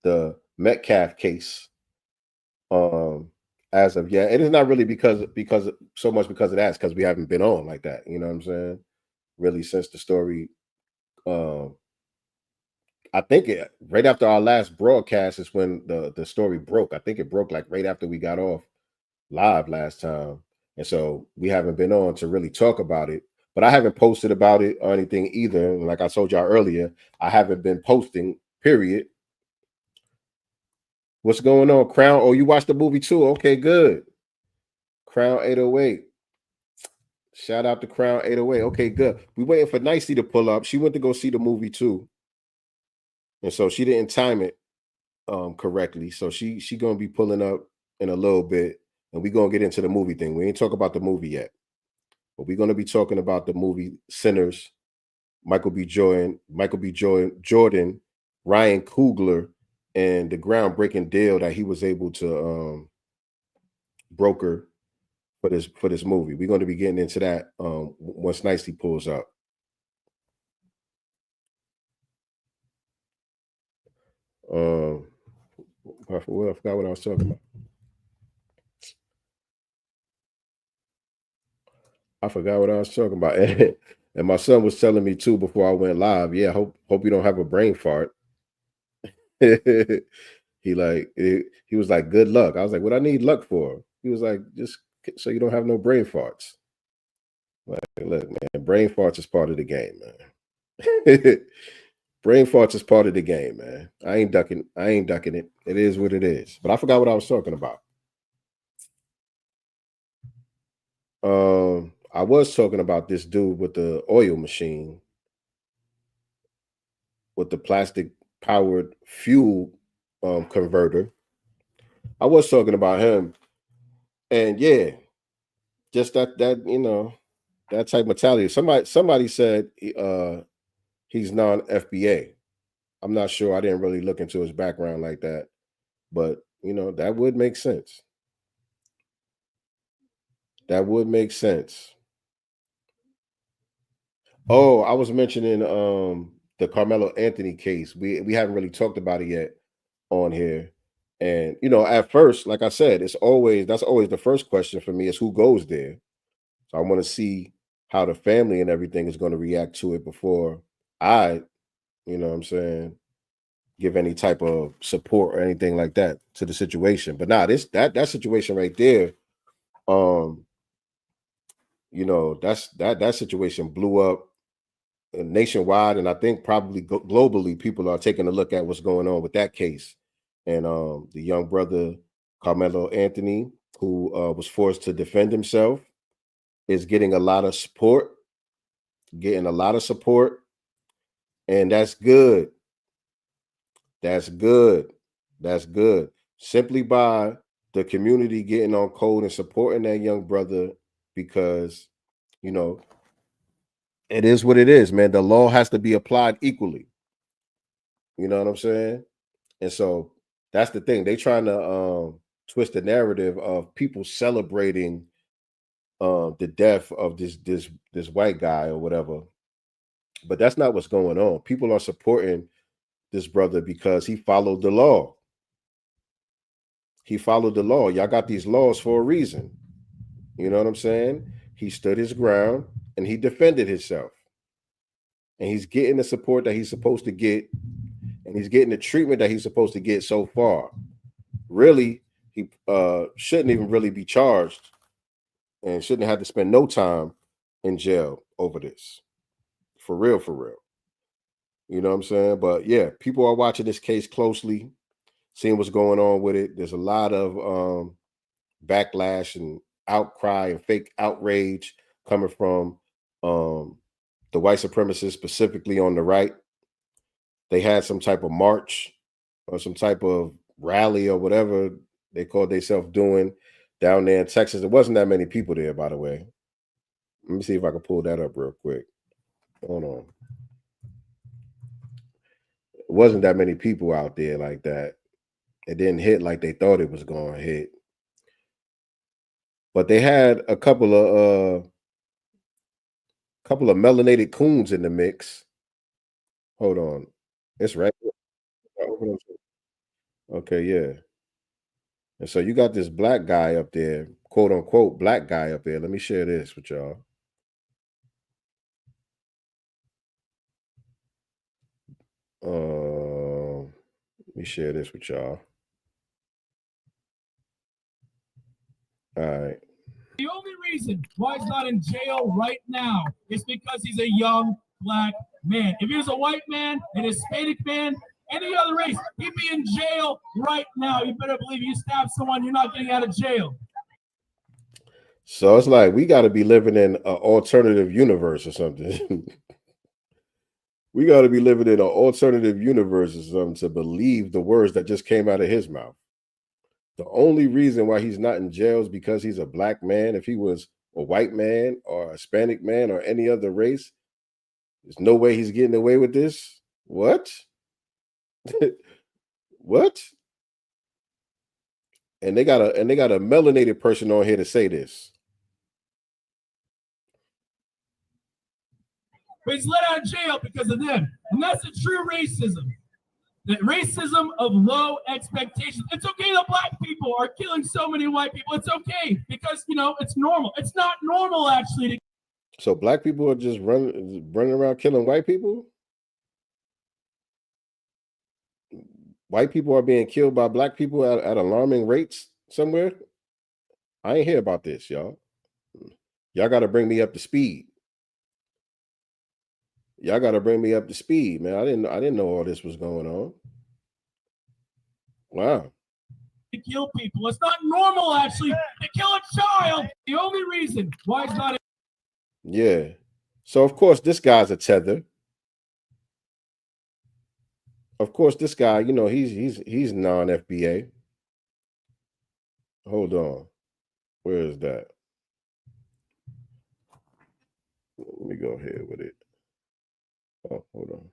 the Metcalf case. As of yet, it is not really because so much because of that, because we haven't been on like that. You know what I'm saying? Really, since the story, I think right after our last broadcast is when the story broke. I think it broke like right after we got off live last time, and so we haven't been on to really talk about it. But I haven't posted about it or anything either. Like I told y'all earlier, I haven't been posting. Period. What's going on, Crown? Oh, you watched the movie too? Okay, good. Crown 808. Shout out to Crown 808. Okay, good. We waiting for Nicey to pull up. She went to go see the movie too, and so she didn't time it correctly. So she gonna be pulling up in a little bit, and we gonna get into the movie thing. We ain't talk about the movie yet, but we're gonna be talking about the movie Sinners. Michael B. Jordan, Ryan Coogler, and the groundbreaking deal that he was able to broker for this movie. We're going to be getting into that once Nicely pulls up. I forgot what I was talking about. And my son was telling me too before I went live. Yeah, hope you don't have a brain fart. He was like, good luck. I was like, what I need luck for? He was like, just so you don't have no brain farts. Like, look, man, brain farts is part of the game, man. Brain farts is part of the game, man. I ain't ducking it. It is what it is. But I forgot what I was talking about. I was talking about this dude with the oil machine, with the plastic powered fuel converter. I was talking about him, and yeah, just that that type mentality. Somebody said he's non-FBA. I'm not sure. I didn't really look into his background like that, but that would make sense. That would make sense. Oh, I was mentioning the Carmelo Anthony case. We haven't really talked about it yet on here. And at first, like I said, that's always the first question for me is who goes there. So I want to see how the family and everything is going to react to it before I, what I'm saying, give any type of support or anything like that to the situation. But nah, that situation right there, you know, that situation blew up nationwide, and I think probably globally, people are taking a look at what's going on with that case. And the young brother Carmelo Anthony, who was forced to defend himself, is getting a lot of support, and that's good. That's good. That's good. Simply by the community getting on code and supporting that young brother, because, you know, it is what it is, man. The law has to be applied equally. You know what I'm saying? And so that's the thing. They trying to twist the narrative of people celebrating the death of this white guy or whatever. But that's not what's going on. People are supporting this brother because he followed the law. He followed the law. Y'all got these laws for a reason. You know what I'm saying? He stood his ground and he defended himself. And he's getting the support that he's supposed to get. And he's getting the treatment that he's supposed to get so far. Really, he shouldn't even really be charged and shouldn't have to spend no time in jail over this. For real, for real. You know what I'm saying? But yeah, people are watching this case closely, seeing what's going on with it. There's a lot of backlash and outcry and fake outrage coming from the white supremacists, specifically on the right. They had some type of march or some type of rally or whatever they called themselves doing down there in Texas. There wasn't that many people there, by the way. Let me see if I can pull that up real quick. Hold on. It wasn't that many people out there like that. It didn't hit like they thought it was going to hit. But they had a couple of melanated coons in the mix. Hold on. It's right. Okay, yeah. And so you got this black guy up there, quote unquote, black guy up there. Let me share this with y'all. Let me share this with y'all. All right. The only reason why he's not in jail right now is because he's a young black man. If he was a white man, an Hispanic man, any other race, he'd be in jail right now. You better believe you stab someone, you're not getting out of jail. So it's like we got to be living in an alternative universe or something. We got to be living in an alternative universe or something to believe the words that just came out of his mouth. The only reason why he's not in jail is because he's a black man. If he was a white man or a Hispanic man or any other race, there's no way he's getting away with this. What? What? And they got a melanated person on here to say this. But he's let out of jail because of them. And that's the true racism. The racism of low expectations. It's okay that black people are killing so many white people. It's okay because, you know, it's normal. It's not normal, actually. So black people are just running around killing white people? White people are being killed by black people at alarming rates somewhere? I ain't hear about this, y'all. Y'all got to bring me up to speed. Y'all got to bring me up to speed, man. I didn't know all this was going on. Wow. To kill people. It's not normal, actually, to kill a child. The only reason why it's not. Yeah. So of course this guy's a tether. Of course this guy, you know, he's non-FBA. Hold on. Where is that? Let me go ahead with it. Oh, hold on.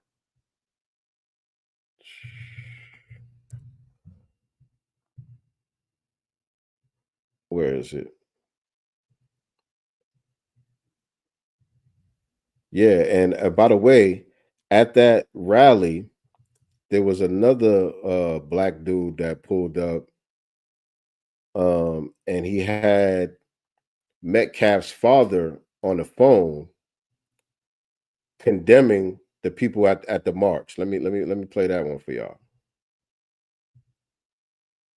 Where is it? Yeah, and by the way, at that rally, there was another black dude that pulled up, and he had Metcalf's father on the phone condemning the people at the march. Let me play that one for y'all.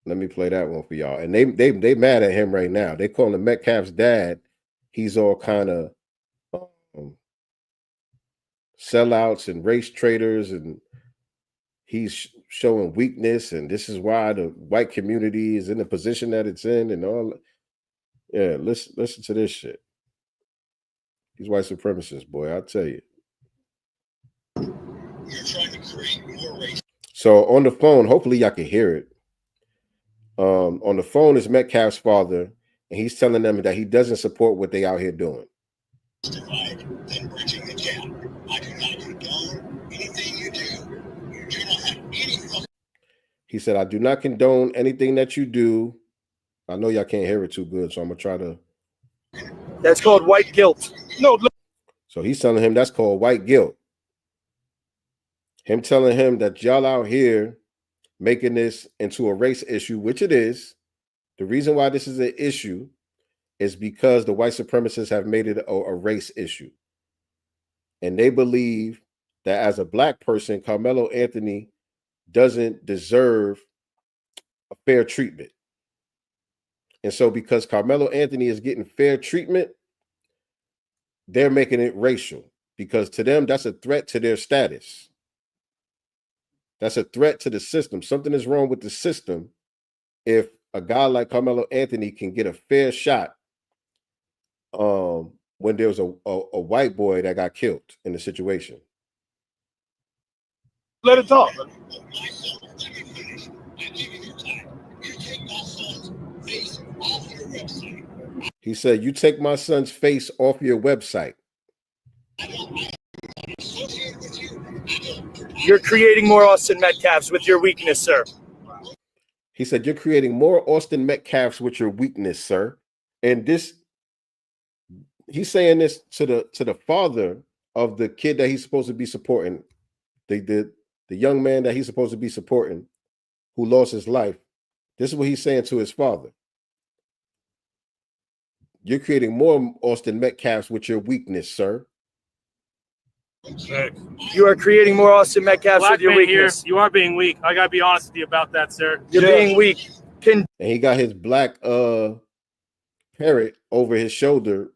Let me play that one for y'all. And they mad at him right now. They call him Metcalf's dad. He's all kind of sellouts and race traders, and he's showing weakness. And this is why the white community is in the position that it's in, and all. Yeah, listen to this shit. These white supremacists, boy, I'll tell you. You're trying to create more race. So on the phone, hopefully y'all can hear it. On the phone is Metcalf's father, and he's telling them that he doesn't support what they out here doing. Then bridging the gap. I do not condone anything you do. You do not have any. He said, I do not condone anything that you do. I know y'all can't hear it too good, so I'm gonna try to. That's called white guilt. No. So he's telling him that's called white guilt. Him telling him that y'all out here making this into a race issue, which it is. The reason why this is an issue is because the white supremacists have made it a race issue. And they believe that as a black person, Carmelo Anthony doesn't deserve a fair treatment. And so because Carmelo Anthony is getting fair treatment, they're making it racial, because to them, that's a threat to their status. That's a threat to the system. Something is wrong with the system if a guy like Carmelo Anthony can get a fair shot when there was a white boy that got killed in the situation. Let it talk. He said, you take my son's face off your website. You're creating more Austin Metcalfs with your weakness, sir. He said, you're creating more Austin Metcalfs with your weakness, sir. And this, he's saying this to the father of the kid that he's supposed to be supporting, the young man that he's supposed to be supporting, who lost his life. This is what he's saying to his father. You're creating more Austin Metcalfs with your weakness, sir. You are creating more Austin Metcalfs with your weakness. Here, you are being weak. I gotta be honest with you about that, sir. You're being weak. And he got his black parrot over his shoulder.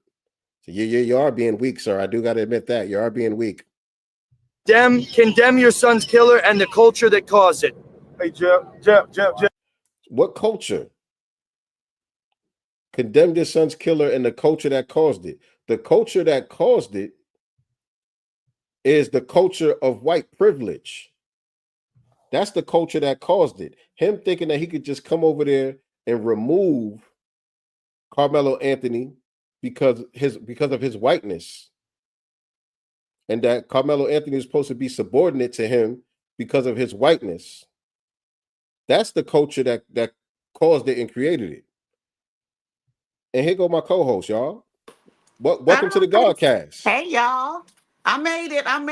So you are being weak, sir. I do gotta admit that. You are being weak. Condemn your son's killer and the culture that caused it. Hey, Jeff. What culture? Condemn your son's killer and the culture that caused it. The culture that caused it is the culture of white privilege. That's the culture that caused it. Him thinking that he could just come over there and remove Carmelo Anthony because of his whiteness, and that Carmelo Anthony is supposed to be subordinate to him because of his whiteness. That's the culture that caused it and created it. And here go my co-host, y'all. Welcome to the Godcast. Hey, y'all. I made it. I'm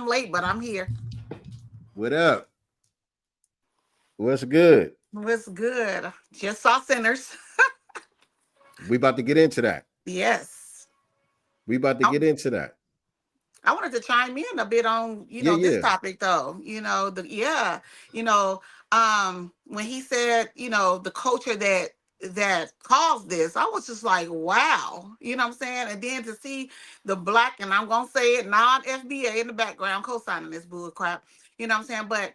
late, but I'm here. What up? What's good? What's good? Just saw Sinners. We about to get into that. Yes. We about to get into that. I wanted to chime in a bit on, this topic though. When he said, the culture that caused this, I was just like, wow, you know what I'm saying? And then to see the black, and I'm gonna say it, non-FBA in the background co-signing this bull crap, you know what I'm saying? But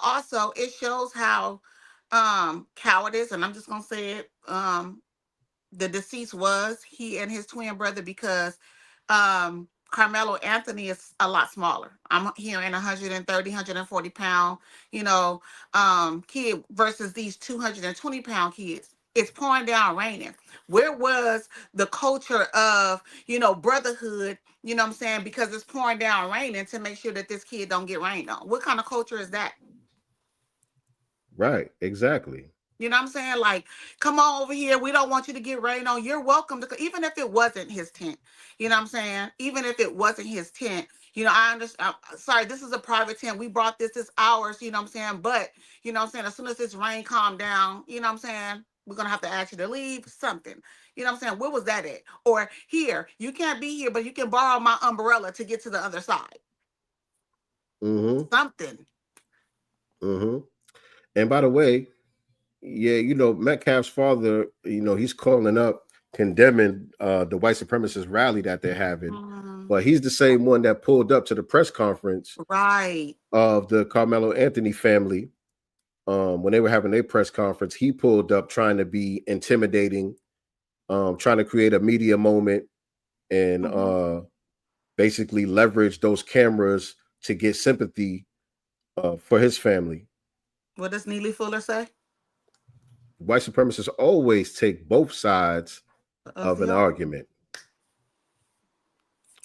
also it shows how cowardice, and I'm just gonna say it, the deceased was he and his twin brother, because Carmelo Anthony is a lot smaller. I'm hearing 130, 140 pound, kid versus these 220 pound kids. It's pouring down raining. Where was the culture of, brotherhood, you know what I'm saying? Because it's pouring down raining to make sure that this kid don't get rained on. What kind of culture is that? Right, exactly. You know what I'm saying? Like, come on over here. We don't want you to get rained on. You're welcome to, even if it wasn't his tent. You know what I'm saying? Even if it wasn't his tent. I understand. Sorry, this is a private tent. We brought this. It's ours. You know what I'm saying? But, you know what I'm saying? As soon as this rain calmed down, you know what I'm saying? We're going to have to ask you to leave something. You know what I'm saying? Where was that at? Or here, you can't be here, but you can borrow my umbrella to get to the other side. Mm-hmm. Something. Mm-hmm. And by the way, Yeah, you know, Metcalf's father, you know, he's calling up condemning the white supremacist rally that they're having. But he's the same one that pulled up to the press conference Right. of the Carmelo Anthony family. When they were having their press conference, he pulled up trying to be intimidating, trying to create a media moment and basically leverage those cameras to get sympathy for his family. What does Neely Fuller say? White supremacists always take both sides of an argument.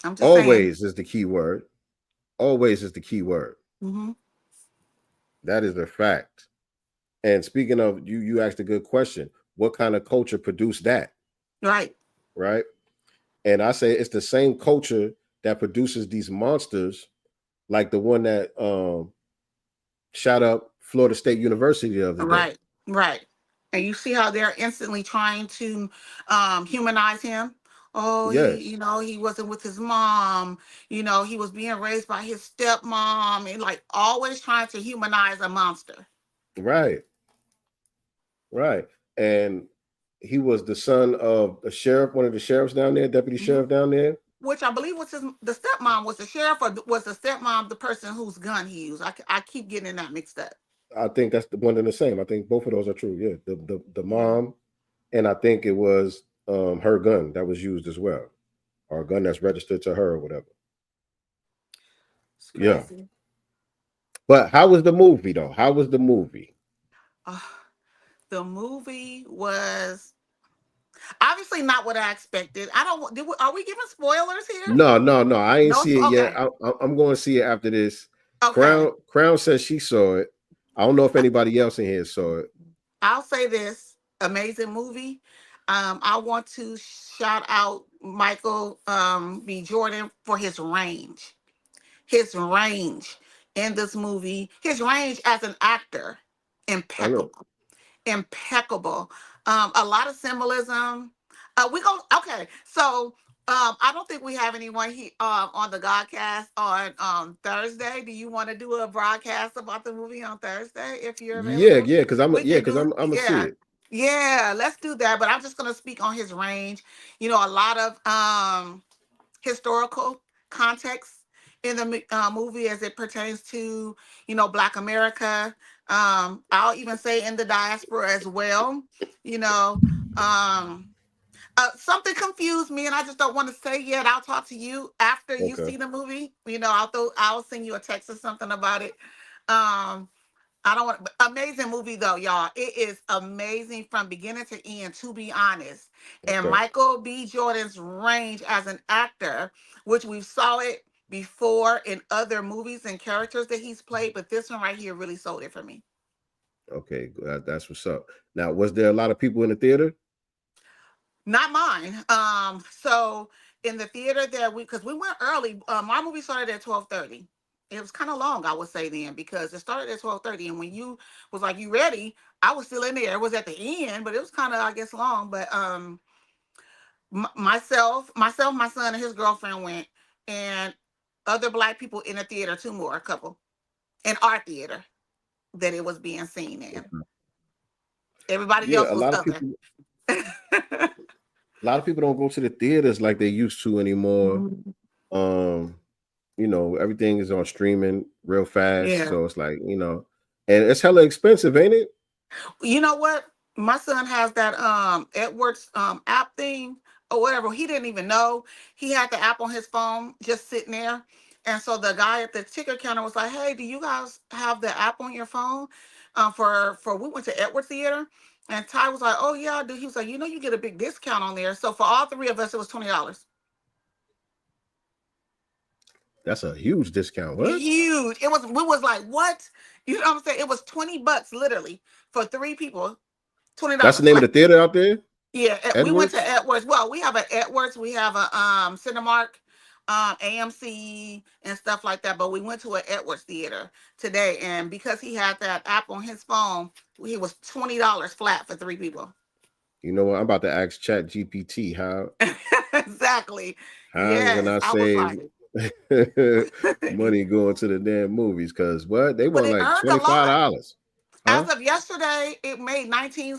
I'm just always saying. is the key word. Always is the key word. That is the fact. And speaking of, you asked a good question. What kind of culture produced that? Right. Right. And I say it's the same culture that produces these monsters, like the one that shot up Florida State University the other day. Right. Right. And you see how they're instantly trying to humanize him. Oh, Yes. he, you know, he wasn't with his mom. You know, he was being raised by his stepmom, and like always trying to humanize a monster. Right. Right. And he was the son of a sheriff, one of the sheriffs down there, deputy sheriff down there. Which I believe was the stepmom was the sheriff, or was the stepmom the person whose gun he used? I keep getting that mixed up. I think that's the one and the same. I think both of those are true. Yeah, the mom, and I think it was her gun that was used as well, or a gun that's registered to her or whatever. Yeah. But how was the movie though? How was the movie? The movie was obviously not what I expected. Are we giving spoilers here? No. I ain't see it yet. Okay. I'm going to see it after this. Okay. Crown says she saw it. I don't know if anybody else in here saw it. I'll say this: amazing movie. I want to shout out Michael B. Jordan for his range. His range in this movie. His range as an actor, impeccable. Impeccable. A lot of symbolism. Okay. So I don't think we have anyone on the Godcast on Thursday. Do you want to do a broadcast about the movie on Thursday if you're available? Yeah, because I'm gonna see it. Yeah, let's do that. But I'm just gonna speak on his range. You know, a lot of historical context in the movie as it pertains to, you know, Black America. I'll even say in the diaspora as well. You know, something confused me, and I just don't want to say yet. I'll talk to you after you see the movie. You know, I'll send you a text or something about it. I don't want amazing movie though, y'all. It is amazing from beginning to end, to be honest. And Michael B. Jordan's range as an actor, which we saw it before in other movies and characters that he's played, but this one right here really sold it for me. Okay, that's what's up. Now, was there a lot of people in the theater? Not mine. So in the theater there, because we went early. Our movie started at 12:30. It was kind of long, I would say then, because it started at 12:30, and when you was like, "You ready?" I was still in there. It was at the end, but it was kind of, I guess, long. But myself, my son, and his girlfriend went, and other Black people in the theater, a couple, in our theater that it was being seen in. Everybody else was other. A lot of people don't go to the theaters like they used to anymore. You know, everything is on streaming real fast. Yeah. So it's like, you know, and it's hella expensive, ain't it? You know what? My son has that Edwards app thing or whatever. He didn't even know. He had the app on his phone just sitting there. And so the guy at the ticket counter was like, "Hey, do you guys have the app on your phone?" We went to Edwards Theater. And Ty was like, "Oh yeah, I do." He was like, "You know, you get a big discount on there." So for all three of us, it was $20. That's a huge discount. What? Huge. We was like, what? You know what I'm saying? It was $20 literally for three people. $20. That's the name of the theater out there? Yeah, Edwards? We went to Edwards. Well, we have an Edwards, we have a Cinemark, AMC and stuff like that. But we went to an Edwards theater today, and because he had that app on his phone, he was $20 flat for three people. You know what? I'm about to ask Chat GPT how. Exactly. How can I save money going to the damn movies? Because what? They want like $25. As of yesterday, it made 19.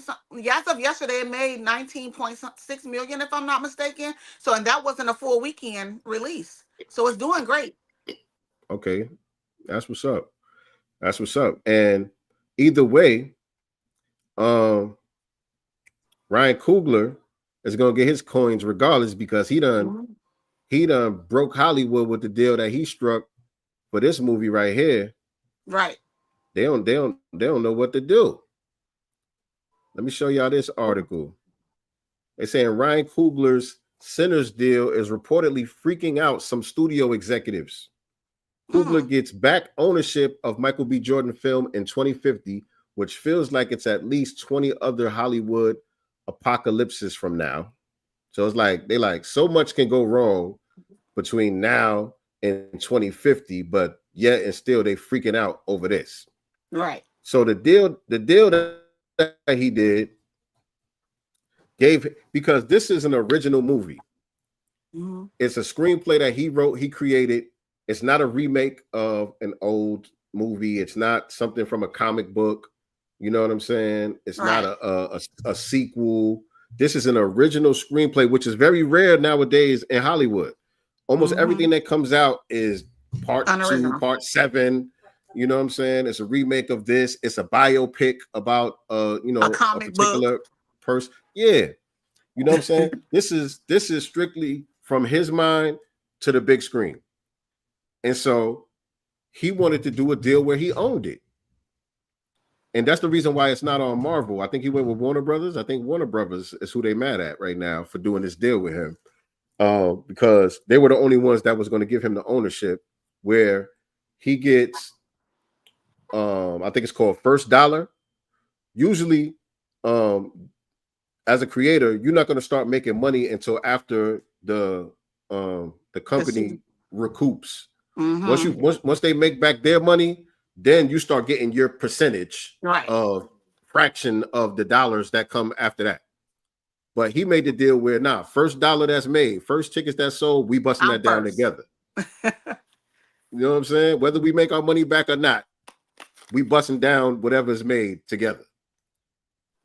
As of yesterday, it made 19.6 million, if I'm not mistaken. So, and that wasn't a full weekend release. So it's doing great. Okay, that's what's up. That's what's up. And either way, Ryan Coogler is gonna get his coins regardless because he done broke Hollywood with the deal that he struck for this movie right here. Right. They don't know what to do. Let me show y'all this article. They're saying Ryan Coogler's Sinners deal is reportedly freaking out some studio executives. Coogler gets back ownership of Michael B. Jordan film in 2050, which feels like it's at least 20 other Hollywood apocalypses from now. So it's like they like so much can go wrong between now and 2050, but yet and still they freaking out over this. Right. So the deal that he did gave, because this is an original movie. It's a screenplay that he wrote, he created. It's not a remake of an old movie. It's not something from a comic book. You know what I'm saying? It's not a sequel. This is an original screenplay, which is very rare nowadays in Hollywood. Almost everything that comes out is part 2, part 7. You know what I'm saying? It's a remake of this. It's a biopic about a particular person. Yeah. You know what I'm saying? This is strictly from his mind to the big screen. And so he wanted to do a deal where he owned it. And that's the reason why it's not on Marvel. I think he went with Warner Brothers. I think Warner Brothers is who they mad at right now for doing this deal with him. Because they were the only ones that was going to give him the ownership, where he gets, I think it's called first dollar. Usually, as a creator, you're not going to start making money until after the company recoups. Once they make back their money, then you start getting your percentage of fraction of the dollars that come after that. But he made the deal where first dollar that's made, first tickets that's sold, we busting that down together. You know what I'm saying? Whether we make our money back or not, we busting down whatever's made together.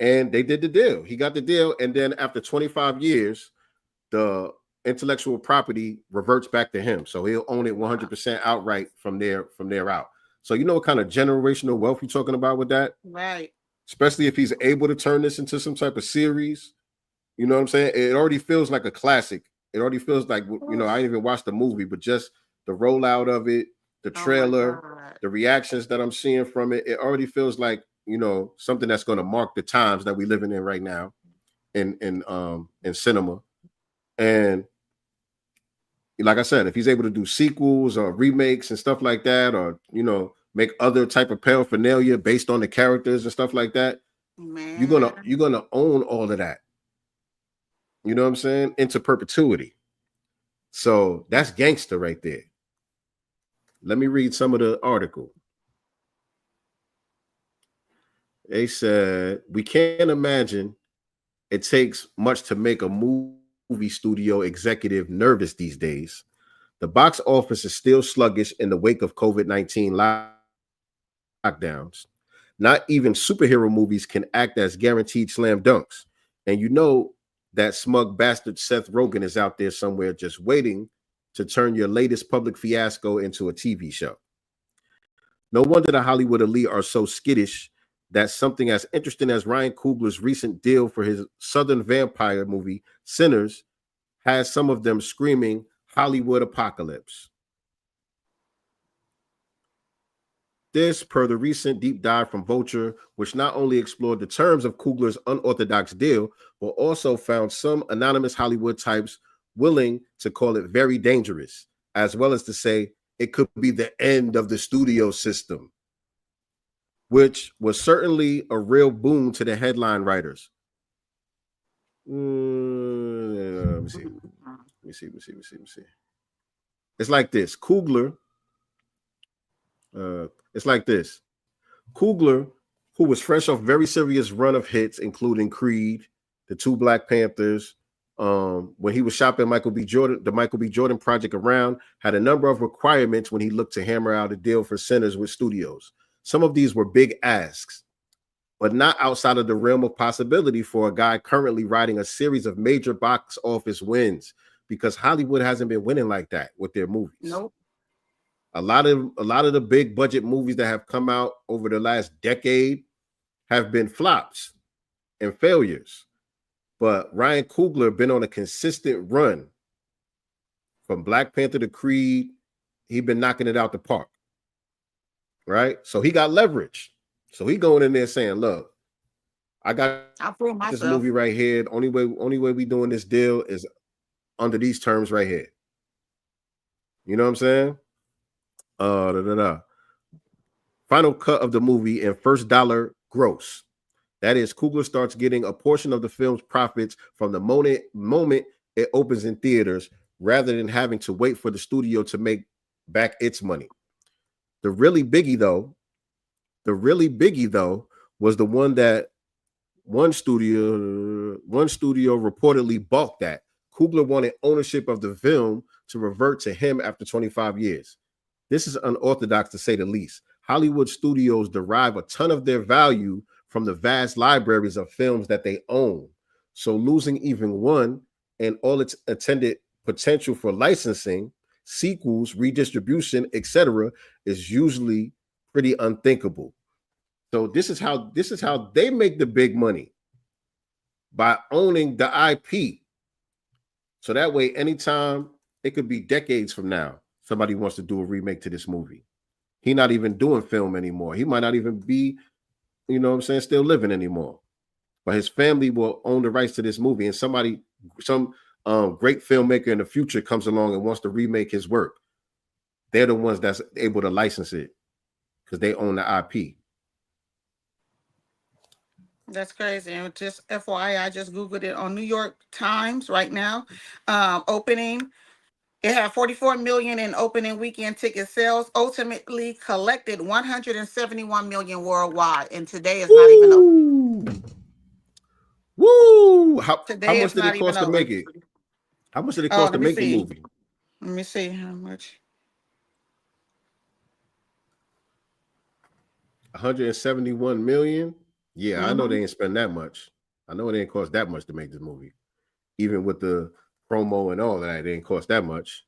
And they did the deal. He got the deal, and then after 25 years, the intellectual property reverts back to him. So he'll own it 100% outright from there out. So you know what kind of generational wealth you're talking about with that? Right. Especially if he's able to turn this into some type of series. You know what I'm saying? It already feels like a classic. It already feels like, I didn't even watch the movie, but just the rollout of it, the trailer, the reactions that I'm seeing from it, it already feels like, something that's going to mark the times that we're living in right now in cinema. And like I said, if he's able to do sequels or remakes and stuff like that, or, make other type of paraphernalia based on the characters and stuff like that, you're gonna own all of that. You know what I'm saying? Into perpetuity. So that's gangster right there. Let me read some of the article. They said, we can't imagine it takes much to make a movie studio executive nervous these days. The box office is still sluggish in the wake of COVID-19 lockdowns. Not even superhero movies can act as guaranteed slam dunks. And you know that smug bastard Seth Rogen is out there somewhere just waiting to turn your latest public fiasco into a TV show. No wonder the Hollywood elite are so skittish that something as interesting as Ryan Coogler's recent deal for his Southern vampire movie, Sinners, has some of them screaming Hollywood apocalypse. This, per the recent deep dive from Vulture, which not only explored the terms of Coogler's unorthodox deal, but also found some anonymous Hollywood types willing to call it very dangerous, as well as to say it could be the end of the studio system, which was certainly a real boon to the headline writers. Let me see. It's like this. Coogler, Coogler, who was fresh off very serious run of hits, including Creed, the 2 Black Panthers, when he was shopping the Michael B. Jordan project around, had a number of requirements when he looked to hammer out a deal for Sinners with studios. Some of these were big asks, but not outside of the realm of possibility for a guy currently riding a series of major box office wins, because Hollywood hasn't been winning like that with their movies. Nope. A lot of the big budget movies that have come out over the last decade have been flops and failures. But Ryan Coogler been on a consistent run from Black Panther to Creed. He's been knocking it out the park. Right? So he got leverage. So he going in there saying, look, I got this movie right here. The only way we doing this deal is under these terms right here. You know what I'm saying? Final cut of the movie and first dollar gross. That is, Coogler starts getting a portion of the film's profits from the moment it opens in theaters, rather than having to wait for the studio to make back its money. The really biggie though was the one that one studio reportedly balked at. Coogler wanted ownership of the film to revert to him after 25 years. This is unorthodox to say the least. Hollywood studios derive a ton of their value from the vast libraries of films that they own. So losing even one and all its attended potential for licensing, sequels, redistribution, etc., is usually pretty unthinkable. So this is how they make the big money, by owning the IP. So that way, anytime, it could be decades from now, somebody wants to do a remake to this movie. He's not even doing film anymore. He might not even be, you know what I'm saying, still living anymore. But his family will own the rights to this movie, and some great filmmaker in the future comes along and wants to remake his work. They're the ones that's able to license it because they own the IP. That's crazy. And just FYI, I just Googled it on New York Times right now. Opening, it had 44 million in opening weekend ticket sales, ultimately collected 171 million worldwide. And today is not even open. Woo! How much did it cost to make it? How much did it cost to make the movie? Let me see how much. 171 million. Yeah, I know they didn't spend that much. I know it didn't cost that much to make this movie. Even with the promo and all that, it didn't cost that much.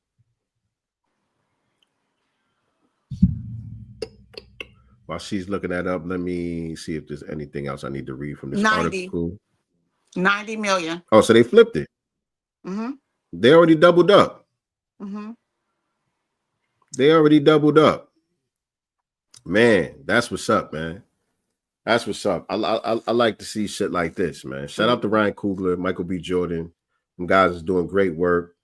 While she's looking that up, let me see if there's anything else I need to read from this article. 90 million. Oh, so they flipped it. Mm-hmm. They already doubled up. Mm-hmm. They already doubled up. Man, that's what's up, man. That's what's up. I like to see shit like this, man. Shout out to Ryan Coogler, Michael B. Jordan. Them guys is doing great work.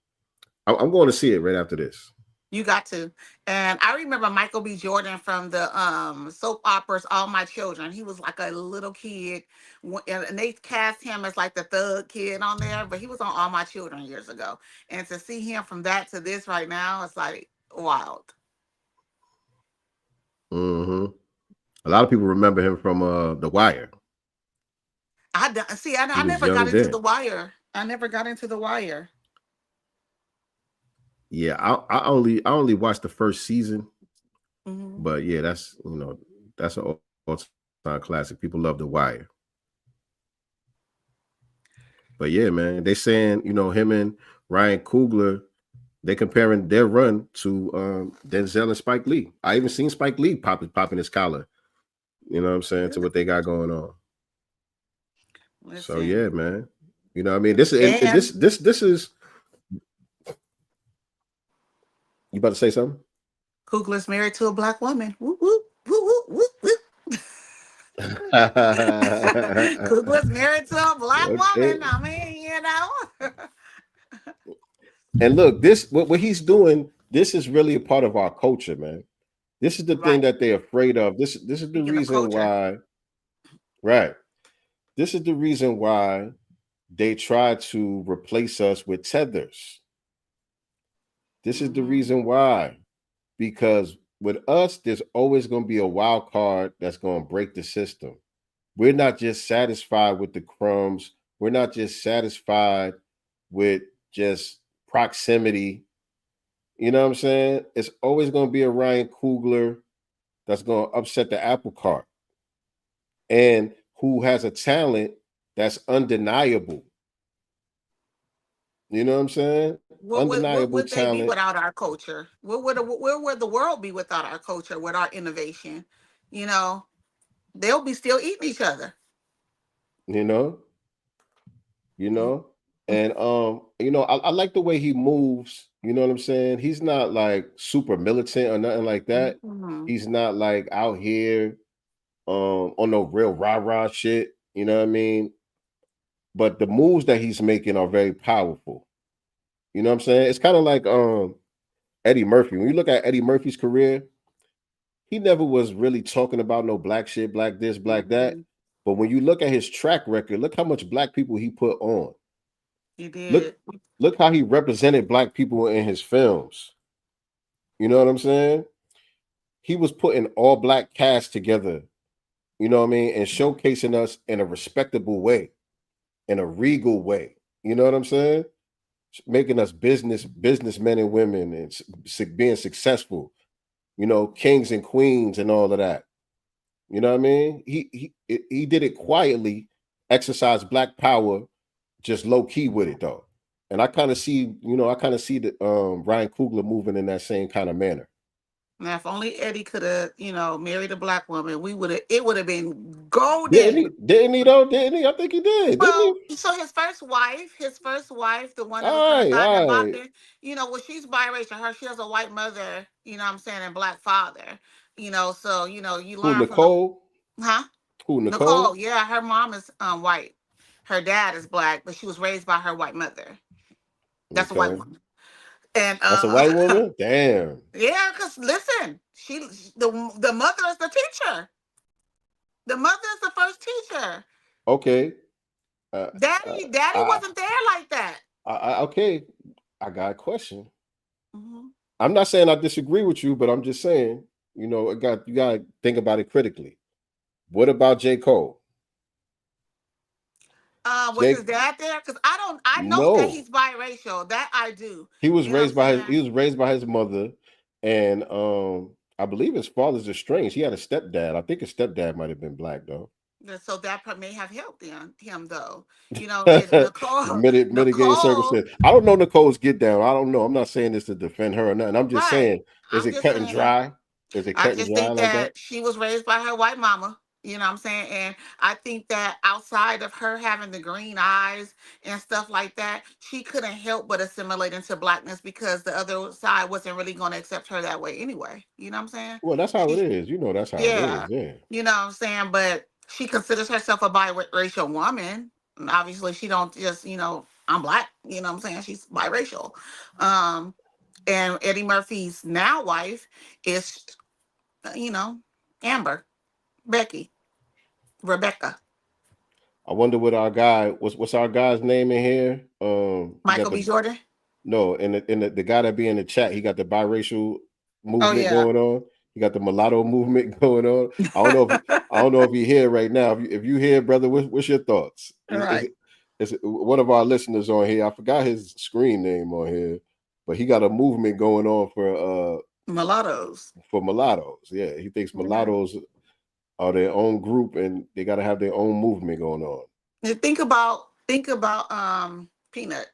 I'm going to see it right after this. You got to. And I remember Michael B. Jordan from the soap operas All My Children. He was like a little kid, and they cast him as like the thug kid on there, but he was on All My Children years ago. And to see him from that to this right now, it's like wild. Mm-hmm. A lot of people remember him from The Wire. I never got into The Wire. I never got into The Wire. Yeah, I only watched the first season, but yeah, that's an all-time classic. People love The Wire. But yeah, man, they saying him and Ryan Coogler, they comparing their run to Denzel and Spike Lee. I even seen Spike Lee popping his collar. You know what I'm saying, to what they got going on. So yeah, man. You know what I mean? This is. You about to say something? Coogler's married to a black woman. Whoop, whoop, whoop, whoop, whoop. Coogler's married to a black woman. I mean, And look, what he's doing, this is really a part of our culture, man. This is the thing that they're afraid of. This is the reason why. Right. This is the reason why they try to replace us with tethers. This is the reason why. Because with us, there's always going to be a wild card that's going to break the system. We're not just satisfied with the crumbs. We're not just satisfied with just proximity. You know what I'm saying? It's always going to be a Ryan Coogler that's going to upset the apple cart. And who has a talent that's undeniable. You know what I'm saying? What Undeniable would they be talent. without our culture? Where would the world be without our culture, with our innovation? You know, they'll be still eating each other. You know, Mm-hmm. and I like the way he moves. You know what I'm saying? He's not like super militant or nothing like that. Mm-hmm. He's not like out here on no real rah-rah shit. You know what I mean? But the moves that he's making are very powerful. You know what I'm saying? It's kind of like Eddie Murphy. When you look at Eddie Murphy's career, he never was really talking about no black shit, black this, black that. Mm-hmm. But when you look at his track record, look how much black people he put on. He did. Look how he represented black people in his films. You know what I'm saying? He was putting all black cast together, you know what I mean, and showcasing us in a respectable way, in a regal way. You know what I'm saying? Making us businessmen and women and being successful, kings and queens and all of that. You know what I mean? He did it quietly, exercised black power, just low key with it though. And I kind of see that Ryan Coogler moving in that same kind of manner. Now, if only Eddie could have, married a black woman, it would have been golden. Didn't he though? Didn't he? I think he did. Well, Didn't he? so his first wife, the one that was kind of died in Boston, she's biracial. She has a white mother, and black father. So you Who, learn from Nicole? Huh? Who, Nicole? Yeah, her mom is white. Her dad is black, but she was raised by her white mother. That's a white woman. And that's a white woman? Damn. Yeah, because listen, the mother is the teacher. The mother is the first teacher. Okay. Daddy wasn't there like that. Okay. I got a question. Mm-hmm. I'm not saying I disagree with you, but I'm just saying, you got to think about it critically. What about J. Cole? Was his dad there? Because I know that he's biracial. That I do. He was raised by his mother, and I believe his father's estranged. He had a stepdad. I think his stepdad might have been black though. So that may have helped him though. Nicole, mitigating circumstance. I don't know Nicole's get down. I don't know. I'm not saying this to defend her or nothing. I'm just saying, is it cut and dry? Is it cut and dry? I just think that she was raised by her white mama. You know what I'm saying? And I think that outside of her having the green eyes and stuff like that, she couldn't help but assimilate into blackness because the other side wasn't really going to accept her that way anyway. You know what I'm saying? Well, that's how it is. That's how it is. Yeah. You know what I'm saying? But she considers herself a biracial woman. And obviously, she don't just, I'm black. You know what I'm saying? She's biracial. And Eddie Murphy's now wife is, Amber. Rebecca. I wonder what our guy what's our guy's name in here? Michael B. Jordan. No, and the guy that be in the chat, he got the biracial movement going on. He got the mulatto movement going on. I don't know if you're here right now. If you here, brother, what's your thoughts? Right. Is one of our listeners on here? I forgot his screen name on here, but he got a movement going on for mulattoes. For mulattoes, yeah. He thinks mulattoes are their own group and they got to have their own movement going on. And think about Peanut.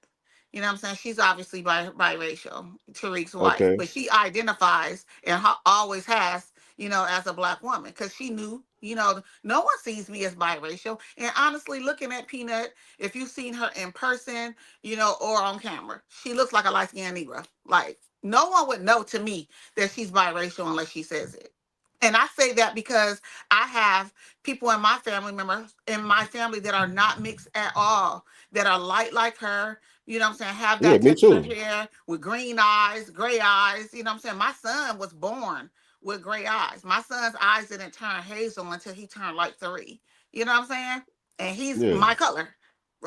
You know what I'm saying? She's obviously biracial, Tariq's wife, but she identifies and always has, as a black woman because she knew, no one sees me as biracial. And honestly, looking at Peanut, if you've seen her in person, or on camera, she looks like a light-skinned Negro. Like, no one would know to me that she's biracial unless she says it. And I say that because I have people in my family that are not mixed at all, that are light like her, you know what I'm saying, have that texture hair with green eyes, gray eyes, you know what I'm saying? My son was born with gray eyes. My son's eyes didn't turn hazel until he turned like 3. You know what I'm saying? And he's my color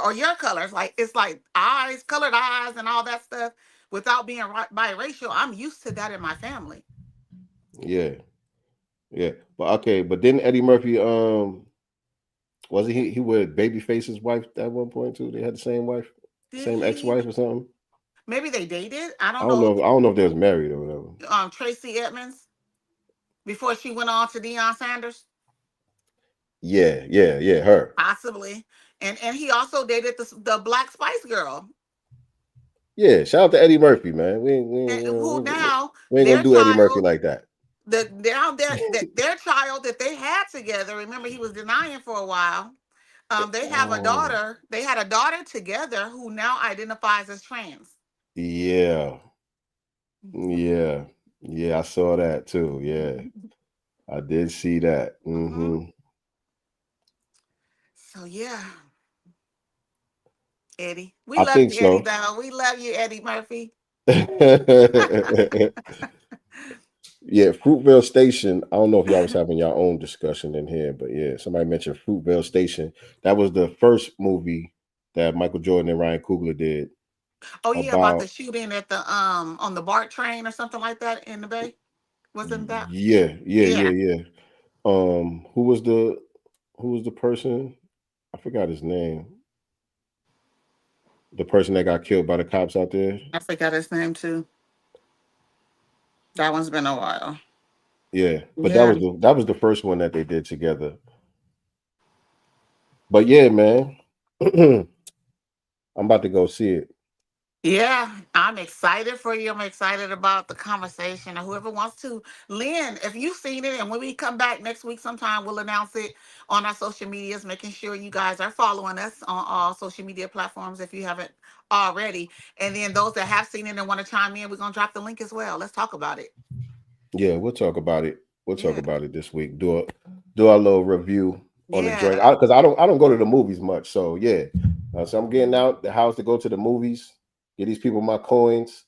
or your colors. It's like eyes, colored eyes and all that stuff without being biracial. I'm used to that in my family. Yeah. Yeah, but then Eddie Murphy, wasn't he with Babyface's wife at one point too? They had the same wife, same ex-wife or something. Maybe they dated. I don't know. I don't know if they was married or whatever. Tracy Edmonds, before she went on to Deion Sanders. Yeah, her. possibly. And he also dated the Black Spice Girl, Yeah, shout out to Eddie Murphy, man. who now We ain't gonna their do Eddie Murphy child, like that. their child that they had together. Remember, he was denying for a while. They have a Oh, daughter. They had a daughter together who now identifies as trans. yeah, yeah. I saw that too. Yeah, I did see that. So yeah, Eddie, we I love think you, Eddie. so. Though we love you, Eddie Murphy. Yeah, Fruitvale Station. I don't know if y'all was having your own discussion in here, but yeah, somebody mentioned Fruitvale Station. That was the first movie that Michael Jordan and Ryan Coogler did Oh yeah, about the about. shooting at the on the BART train or something like that in the Bay. Wasn't that? Yeah. Yeah. Who was the person? I forgot his name. The person that got killed by the cops out there. I forgot his name too. That one's been a while. Yeah, but Yeah. that was the first one that they did together. But yeah, man, I'm about to go see it. Yeah, I'm excited for you. I'm excited about the conversation. And whoever wants to, Lynn, if you've seen it, and when we come back next week sometime, we'll announce it on our social medias, making sure you guys are following us on all social media platforms if you haven't already. And then those that have seen it and want to chime in, we're going to drop the link as well. Let's talk about it. Yeah, we'll talk about it. We'll talk Yeah. about it this week. Do our little review on the joint Yeah. because I don't go to the movies much. So yeah, so I'm getting out the house to go to the movies. Get these people my coins.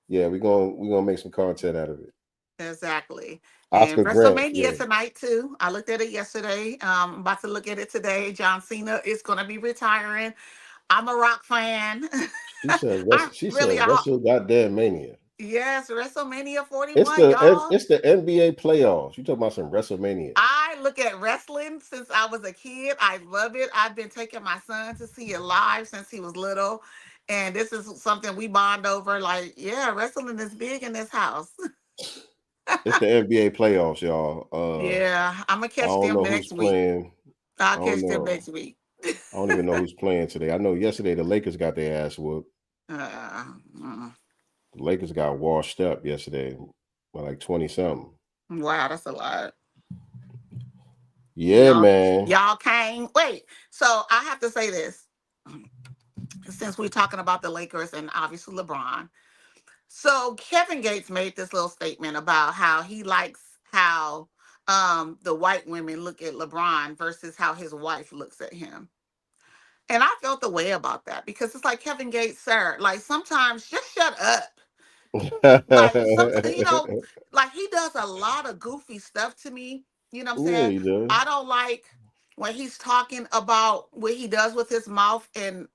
Yeah, we're gonna make some content out of it. Exactly. And Oscar Grant. WrestleMania Yeah, tonight too. I looked at it yesterday. I'm about to look at it today. John Cena is going to be retiring. I'm a Rock fan. she said. I'm She really said a Wrestle Goddamn Mania. yes, WrestleMania It's 41, the y'all. it's the NBA playoffs. You talking about some WrestleMania? I look at wrestling since I was a kid. I love it. I've been taking my son to see it live since he was little. And this is something we bond over. Like, yeah, wrestling is big in this house. It's the NBA playoffs, y'all. Yeah, I'm going to I catch don't them know who's next week. playing. I'll I don't catch them know. next week. I don't even know who's playing today. I know yesterday the Lakers got their ass whooped. Uh, The Lakers got washed up yesterday by like 20 something. wow, that's a lot. Yeah, man. Y'all came. Wait, so I have to say this since we're talking about the Lakers and obviously LeBron. So Kevin Gates made this little statement about how he likes how the white women look at LeBron versus how his wife looks at him. And I felt the way about that because it's like Kevin Gates, sir, like sometimes just shut up. Like sometimes, like he does a lot of goofy stuff to me. You know what I'm Yeah, saying? he does. I don't like when he's talking about what he does with his mouth and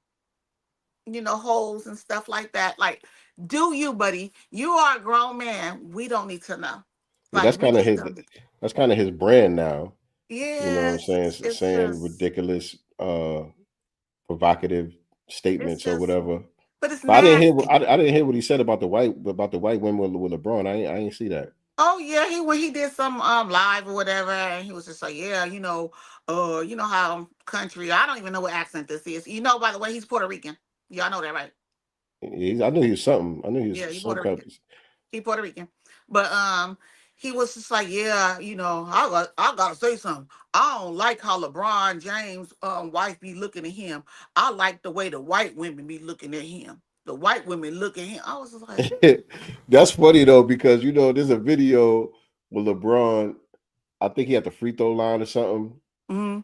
holes and stuff like that. Like, do you, buddy? You are a grown man. We don't need to know. Yeah, Like, we just don't. that's kind of his brand now. You know what I'm Yes, saying? it's Saying just, ridiculous, provocative it's statements or just, whatever. but it's But I didn't hear nasty. I didn't hear what he said about the white women with LeBron. I ain't see that. Oh yeah, when he did some live or whatever, and he was just like, yeah, how country. I don't even know what accent this is. By the way, he's Puerto Rican. Y'all know that, right? I knew he was something. I knew he Yeah, was he's some Puerto Rican. country. He Puerto Rican. But he was just like, yeah, I gotta say something. I don't like how LeBron James wife be looking at him. I like the way the white women be looking at him. The white women look at him. I was just like, That's funny though, because there's a video with LeBron. I think he had the free throw line or something. mm-hmm.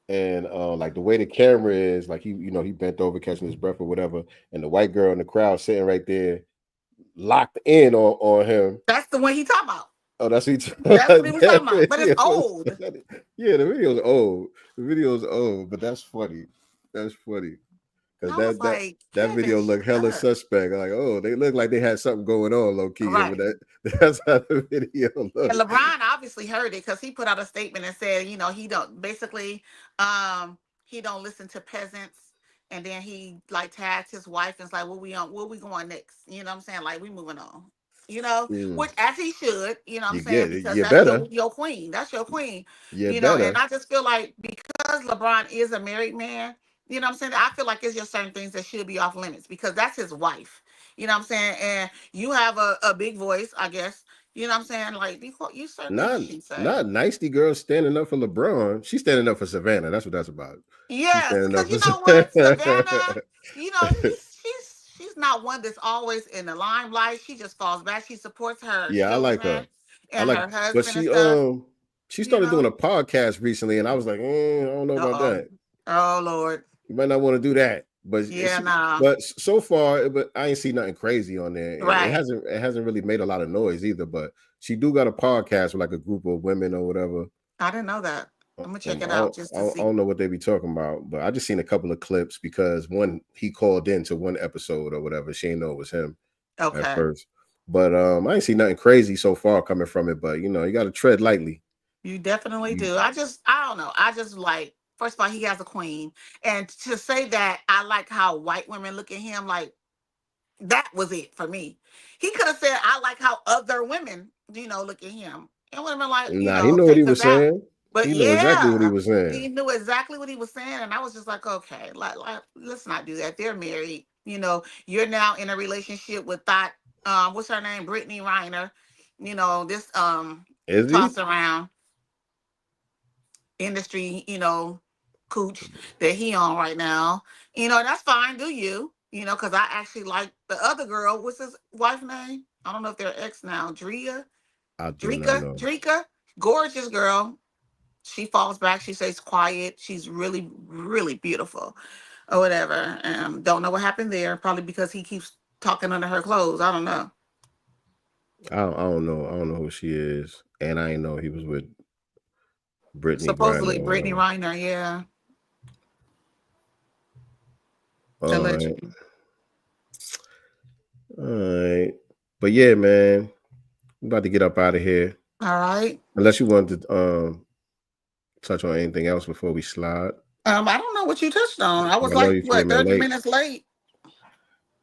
And like the way the camera is, like he bent over catching his breath or whatever, and the white girl in the crowd sitting right there, locked in on him. That's the one he talking about. Oh, that's what That's what he was talking about. But it's old. Yeah, the video's old. The video's old, but that's funny. That's funny. Because I was like, that video Kevin, looked hella shut up. suspect. Like, oh, they look like they had something going on low key. Right. But that's how the video looked. And LeBron obviously heard it because he put out a statement and said, he don't he don't listen to peasants. And then he like tagged his wife and it's like, where we going next? You know what I'm saying? Like, we moving on. which as he should, you know what I'm You saying? get it. Because You that's better. your queen. That's your queen. You And better. I just feel like because LeBron is a married man, you know what I'm saying? I feel like it's just certain things that should be off limits because that's his wife. You know what I'm saying? And you have a big voice, I guess. You know what I'm saying? Like you certain things you should say. Not Nicety girl standing up for LeBron. She's standing up for Savannah. That's what that's about. Yes, because you know what, Savannah, she's not one that's always in the limelight. She just falls back. She supports her Yeah, I like her. and her husband but and stuff. She started doing a podcast recently, and I was like, I don't know about that. Oh Lord, you might not want to do that. But but so far, but I ain't see nothing crazy on there. Right. It hasn't really made a lot of noise either. But she do got a podcast with like a group of women or whatever. I didn't know that. I'm gonna check it out just to see. I don't know what they be talking about, but I just seen a couple of clips because he called into one episode or whatever. She didn't know it was him at first. But I ain't see nothing crazy so far coming from it. But you got to tread lightly. You definitely do. I don't know. I just like, first of all, he has a queen. And to say that I like how white women look at him, like that was it for me. He could have said, I like how other women, look at him. And women like, he knew what he was saying. But he knew exactly what he was saying. He knew exactly what he was saying. And I was just like, okay, let's not do that. They're married. You're now in a relationship with that, what's her name? Brittany Reiner. This toss around industry, cooch that he on right now. That's fine. Do you? Because I actually like the other girl. What's his wife's name? I don't know if they're ex now. Drika. Gorgeous girl. She falls back. She stays quiet. She's really, really beautiful or whatever. Don't know what happened there. Probably because he keeps talking under her clothes. I don't know. I don't know. I don't know who she is. And I didn't know he was with Brittany. Supposedly Brittany Reiner, yeah. All right. But yeah, man. I'm about to get up out of here. All right. Unless you wanted to touch on anything else before we slide. I don't know what you touched on. I was 30 minutes late.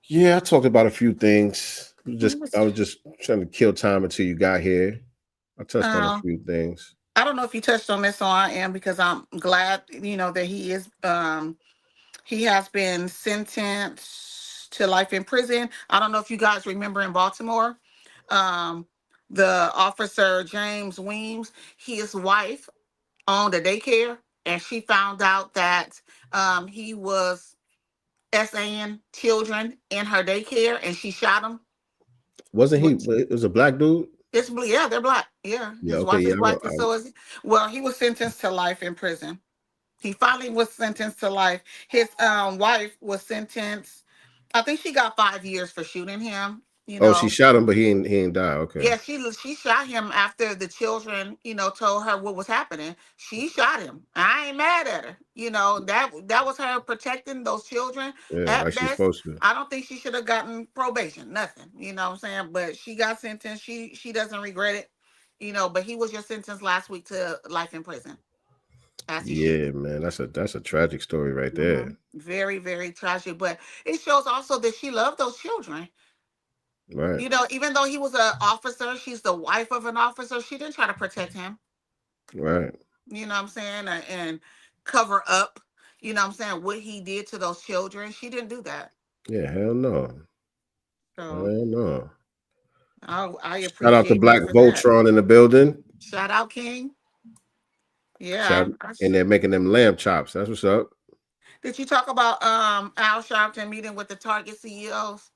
Yeah, I talked about a few things. I was just trying to kill time until you got here. I touched on a few things. I don't know if you touched on this, so I am, because I'm glad, that he is he has been sentenced to life in prison. I don't know if you guys remember in Baltimore, the officer James Weems, his wife owned a daycare, and she found out that he was SAing children in her daycare, and she shot him. Wasn't he? It was a black dude. They're black. Yeah, his wife is black, and so is he. Well, he was sentenced to life in prison. He finally was sentenced to life. His wife was sentenced. I think she got 5 years for shooting him. Oh, she shot him, but he ain't die. Okay. Yeah, she shot him after the children, told her what was happening. She shot him. I ain't mad at her. That was her protecting those children. Yeah, like she's supposed to. I don't think she should have gotten probation. Nothing. You know what I'm saying? But she got sentenced. She doesn't regret it. But he was just sentenced last week to life in prison. Yeah, man, that's a tragic story right there. Mm-hmm. Very, very tragic. But it shows also that she loved those children. Right. Even though he was an officer, she's the wife of an officer. She didn't try to protect him. Right. You know what I'm saying? And cover up, what he did to those children. She didn't do that. Yeah, hell no. So, hell no. I appreciate. Shout out to Black Voltron in the building. Shout out, King. Yeah. And they're making them lamb chops. That's what's up. Did you talk about Al Sharpton meeting with the Target CEOs?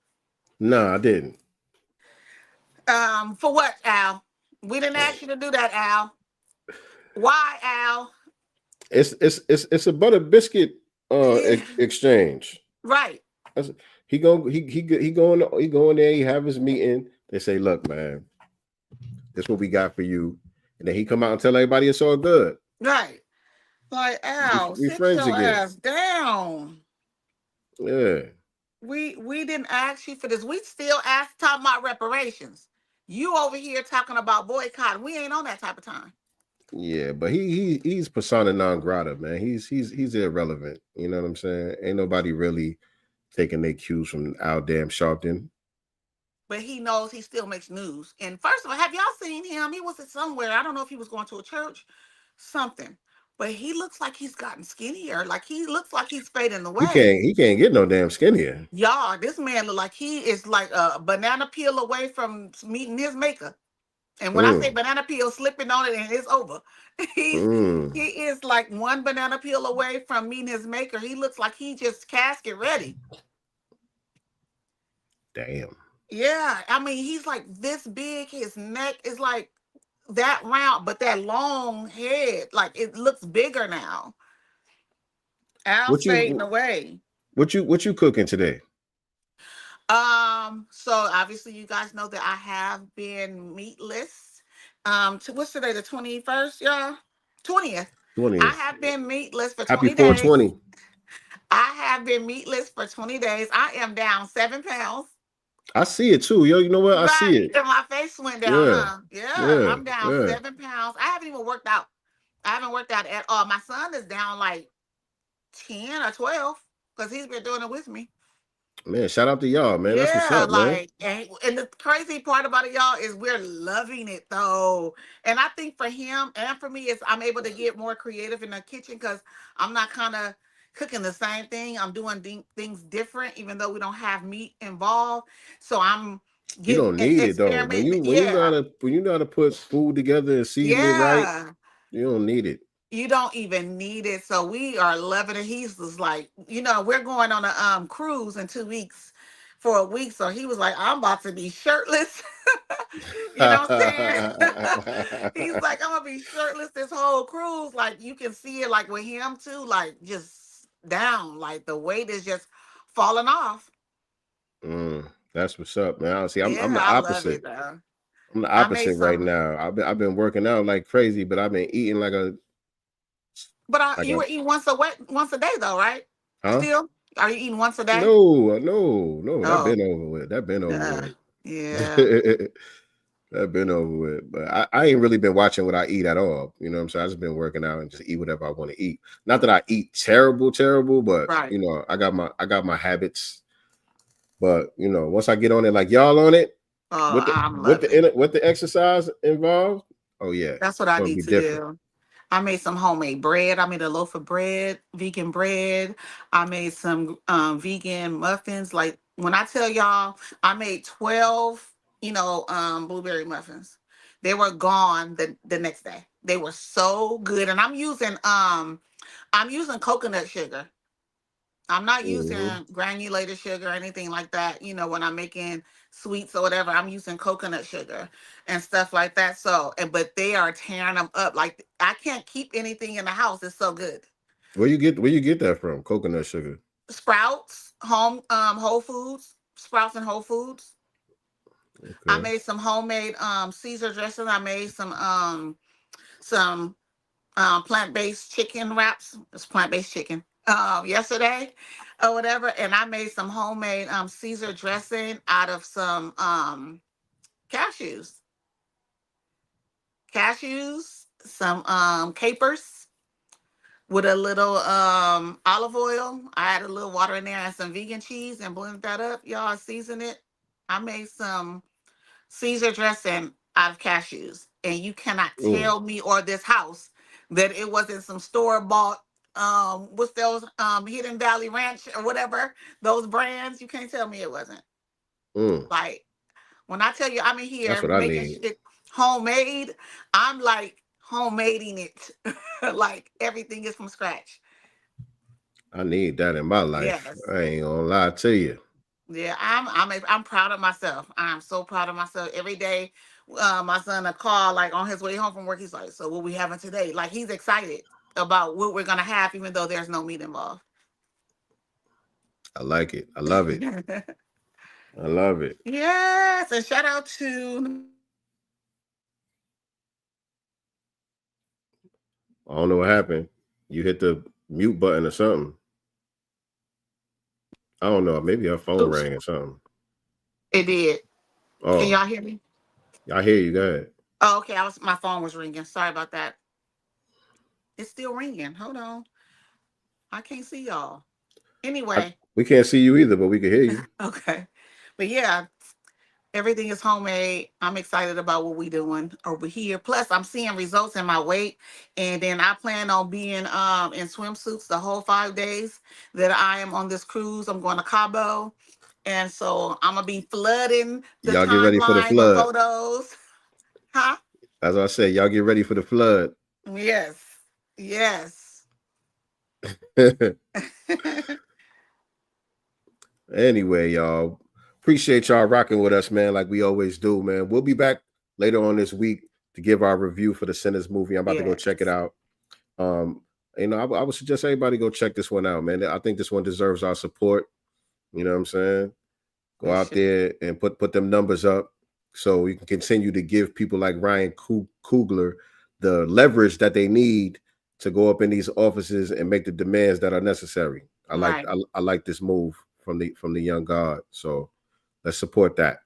No, I didn't. For what, Al? We didn't ask you to do that, Al. Why, Al? It's a butter biscuit exchange. Right. He go in there. He have his meeting. They say, "Look, man, this is what we got for you," and then he come out and tell everybody it's all good. Right. Like, Al, we sit friends your again. ass down. Yeah. We didn't ask you for this. We still talking about reparations. You over here talking about boycott. We ain't on that type of time. Yeah, but he's persona non grata, man. He's irrelevant. You know what I'm saying? Ain't nobody really taking their cues from Al damn Sharpton. but he knows he still makes news. And first of all, have y'all seen him? He was at somewhere. I don't know if he was going to a church, something. But he looks like he's gotten skinnier. Like he looks like he's fading away. He can't get no damn skinnier. Y'all, this man look like he is like a banana peel away from meeting his maker. And when I say banana peel, slipping on it and it's over. He is like one banana peel away from meeting his maker. He looks like he just casket ready. Damn. Yeah, I mean, he's like this big. His neck is like that round, but that long head, like it looks bigger now. Al's fading away. What you cooking today? So obviously you guys know that I have been meatless. What's today? The 21st, y'all? 20th. I have been meatless for 20 Happy 420. days. I have been meatless for 20 days. I am down 7 pounds. I see it too, yo. You know what? I see it. And my face went down. Huh? Yeah, I'm down 7 pounds. I haven't even worked out. I haven't worked out at all. My son is down like 10 or 12 because he's been doing it with me. Man, shout out to y'all, man. That's what's up, man. And the crazy part about it, y'all, is we're loving it though. And I think for him and for me, I'm able to get more creative in the kitchen because I'm not kind of cooking the same thing. I'm doing things different, even though we don't have meat involved. So I'm you don't need it though. When you know how to put food together and season it right, you don't need it. You don't even need it. So we are loving it. He's just like, we're going on a cruise in 2 weeks for a week. So he was like, I'm about to be shirtless. You know what I'm saying? He's like, I'm gonna be shirtless this whole cruise. Like you can see it like with him too, like just down, like the weight is just falling off. That's what's up, man. See, I'm the opposite. I'm the opposite right now. I've been working out like crazy, but I've been eating like a. But you were eating once a day though, right? Huh? Still? Are you eating once a day? No. That been over with. Yeah. That been over with. But I ain't really been watching what I eat at all. You know what I'm saying? I just been working out and just eat whatever I want to eat. Not that I eat terrible, but I got my habits. But once I get on it, like y'all on it, with the exercise involved, oh yeah, that's what I need to do. I made some homemade bread. I made a loaf of bread, vegan bread. I made some vegan muffins. Like when I tell y'all, I made 12, blueberry muffins. They were gone the next day. They were so good, and I'm using coconut sugar. I'm not using granulated sugar or anything like that. When I'm making sweets or whatever, I'm using coconut sugar and stuff like that. So, but they are tearing them up. Like I can't keep anything in the house. It's so good. Where you get that from? Coconut sugar? Sprouts, Whole Foods, Sprouts and Whole Foods. Okay. I made some homemade Caesar dressing. I made some plant-based chicken wraps. It's plant-based chicken. Yesterday or whatever, and I made some homemade Caesar dressing out of some cashews, some capers with a little olive oil. I added a little water in there and some vegan cheese and blended that up. Y'all season it. I made some Caesar dressing out of cashews, and you cannot tell me or this house that it wasn't some store-bought what's those Hidden Valley Ranch or whatever, those brands. You can't tell me it wasn't. Like when I tell you I'm in here making shit homemade, I'm like homemading it. Like everything is from scratch. I need that in my life. Yes. I ain't gonna lie to you. Yeah, I'm proud of myself. I'm so proud of myself. Every day, my son a call like on his way home from work. He's like, "So what we having today?" Like he's excited about what we're gonna have, even though there's no meat involved. I like it. I love it. I love it. Yes, and shout out to. I don't know what happened. You hit the mute button or something. I don't know. Maybe her phone rang or something. It did. Oh. Can y'all hear me? I hear you. Go ahead. Oh, okay. My phone was ringing. Sorry about that. It's still ringing. Hold on. I can't see y'all. Anyway. We can't see you either, but we can hear you. Okay. But yeah, Everything is homemade. I'm excited about what we're doing over here. Plus, I'm seeing results in my weight. And then I plan on being in swimsuits the whole 5 days that I am on this cruise. I'm going to Cabo. And so I'm going to be flooding the Y'all get ready for the timeline flood. with photos. Huh? As I said, y'all get ready for the flood. Yes. Yes. Anyway, y'all, appreciate y'all rocking with us, man, like we always do, man. We'll be back later on this week to give our review for the Sinners movie. I'm about to go check it out. You know, I would suggest everybody go check this one out, man. I think this one deserves our support. You know what I'm saying? Go out there and put them numbers up so we can continue to give people like Ryan Coogler the leverage that they need to go up in these offices and make the demands that are necessary. I like this move from the young God. So let's support that.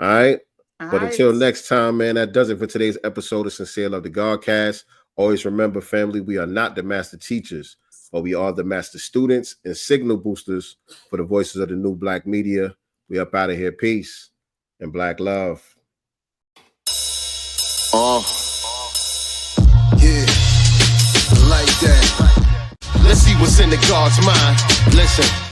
All right. But until next time, man, that does it for today's episode of Sincere Love the Godcast. Always remember, family, we are not the master teachers, but we are the master students and signal boosters for the voices of the new Black media. We up out of here. Peace and Black love. Yeah, like that. Let's see what's in the God's mind. Listen.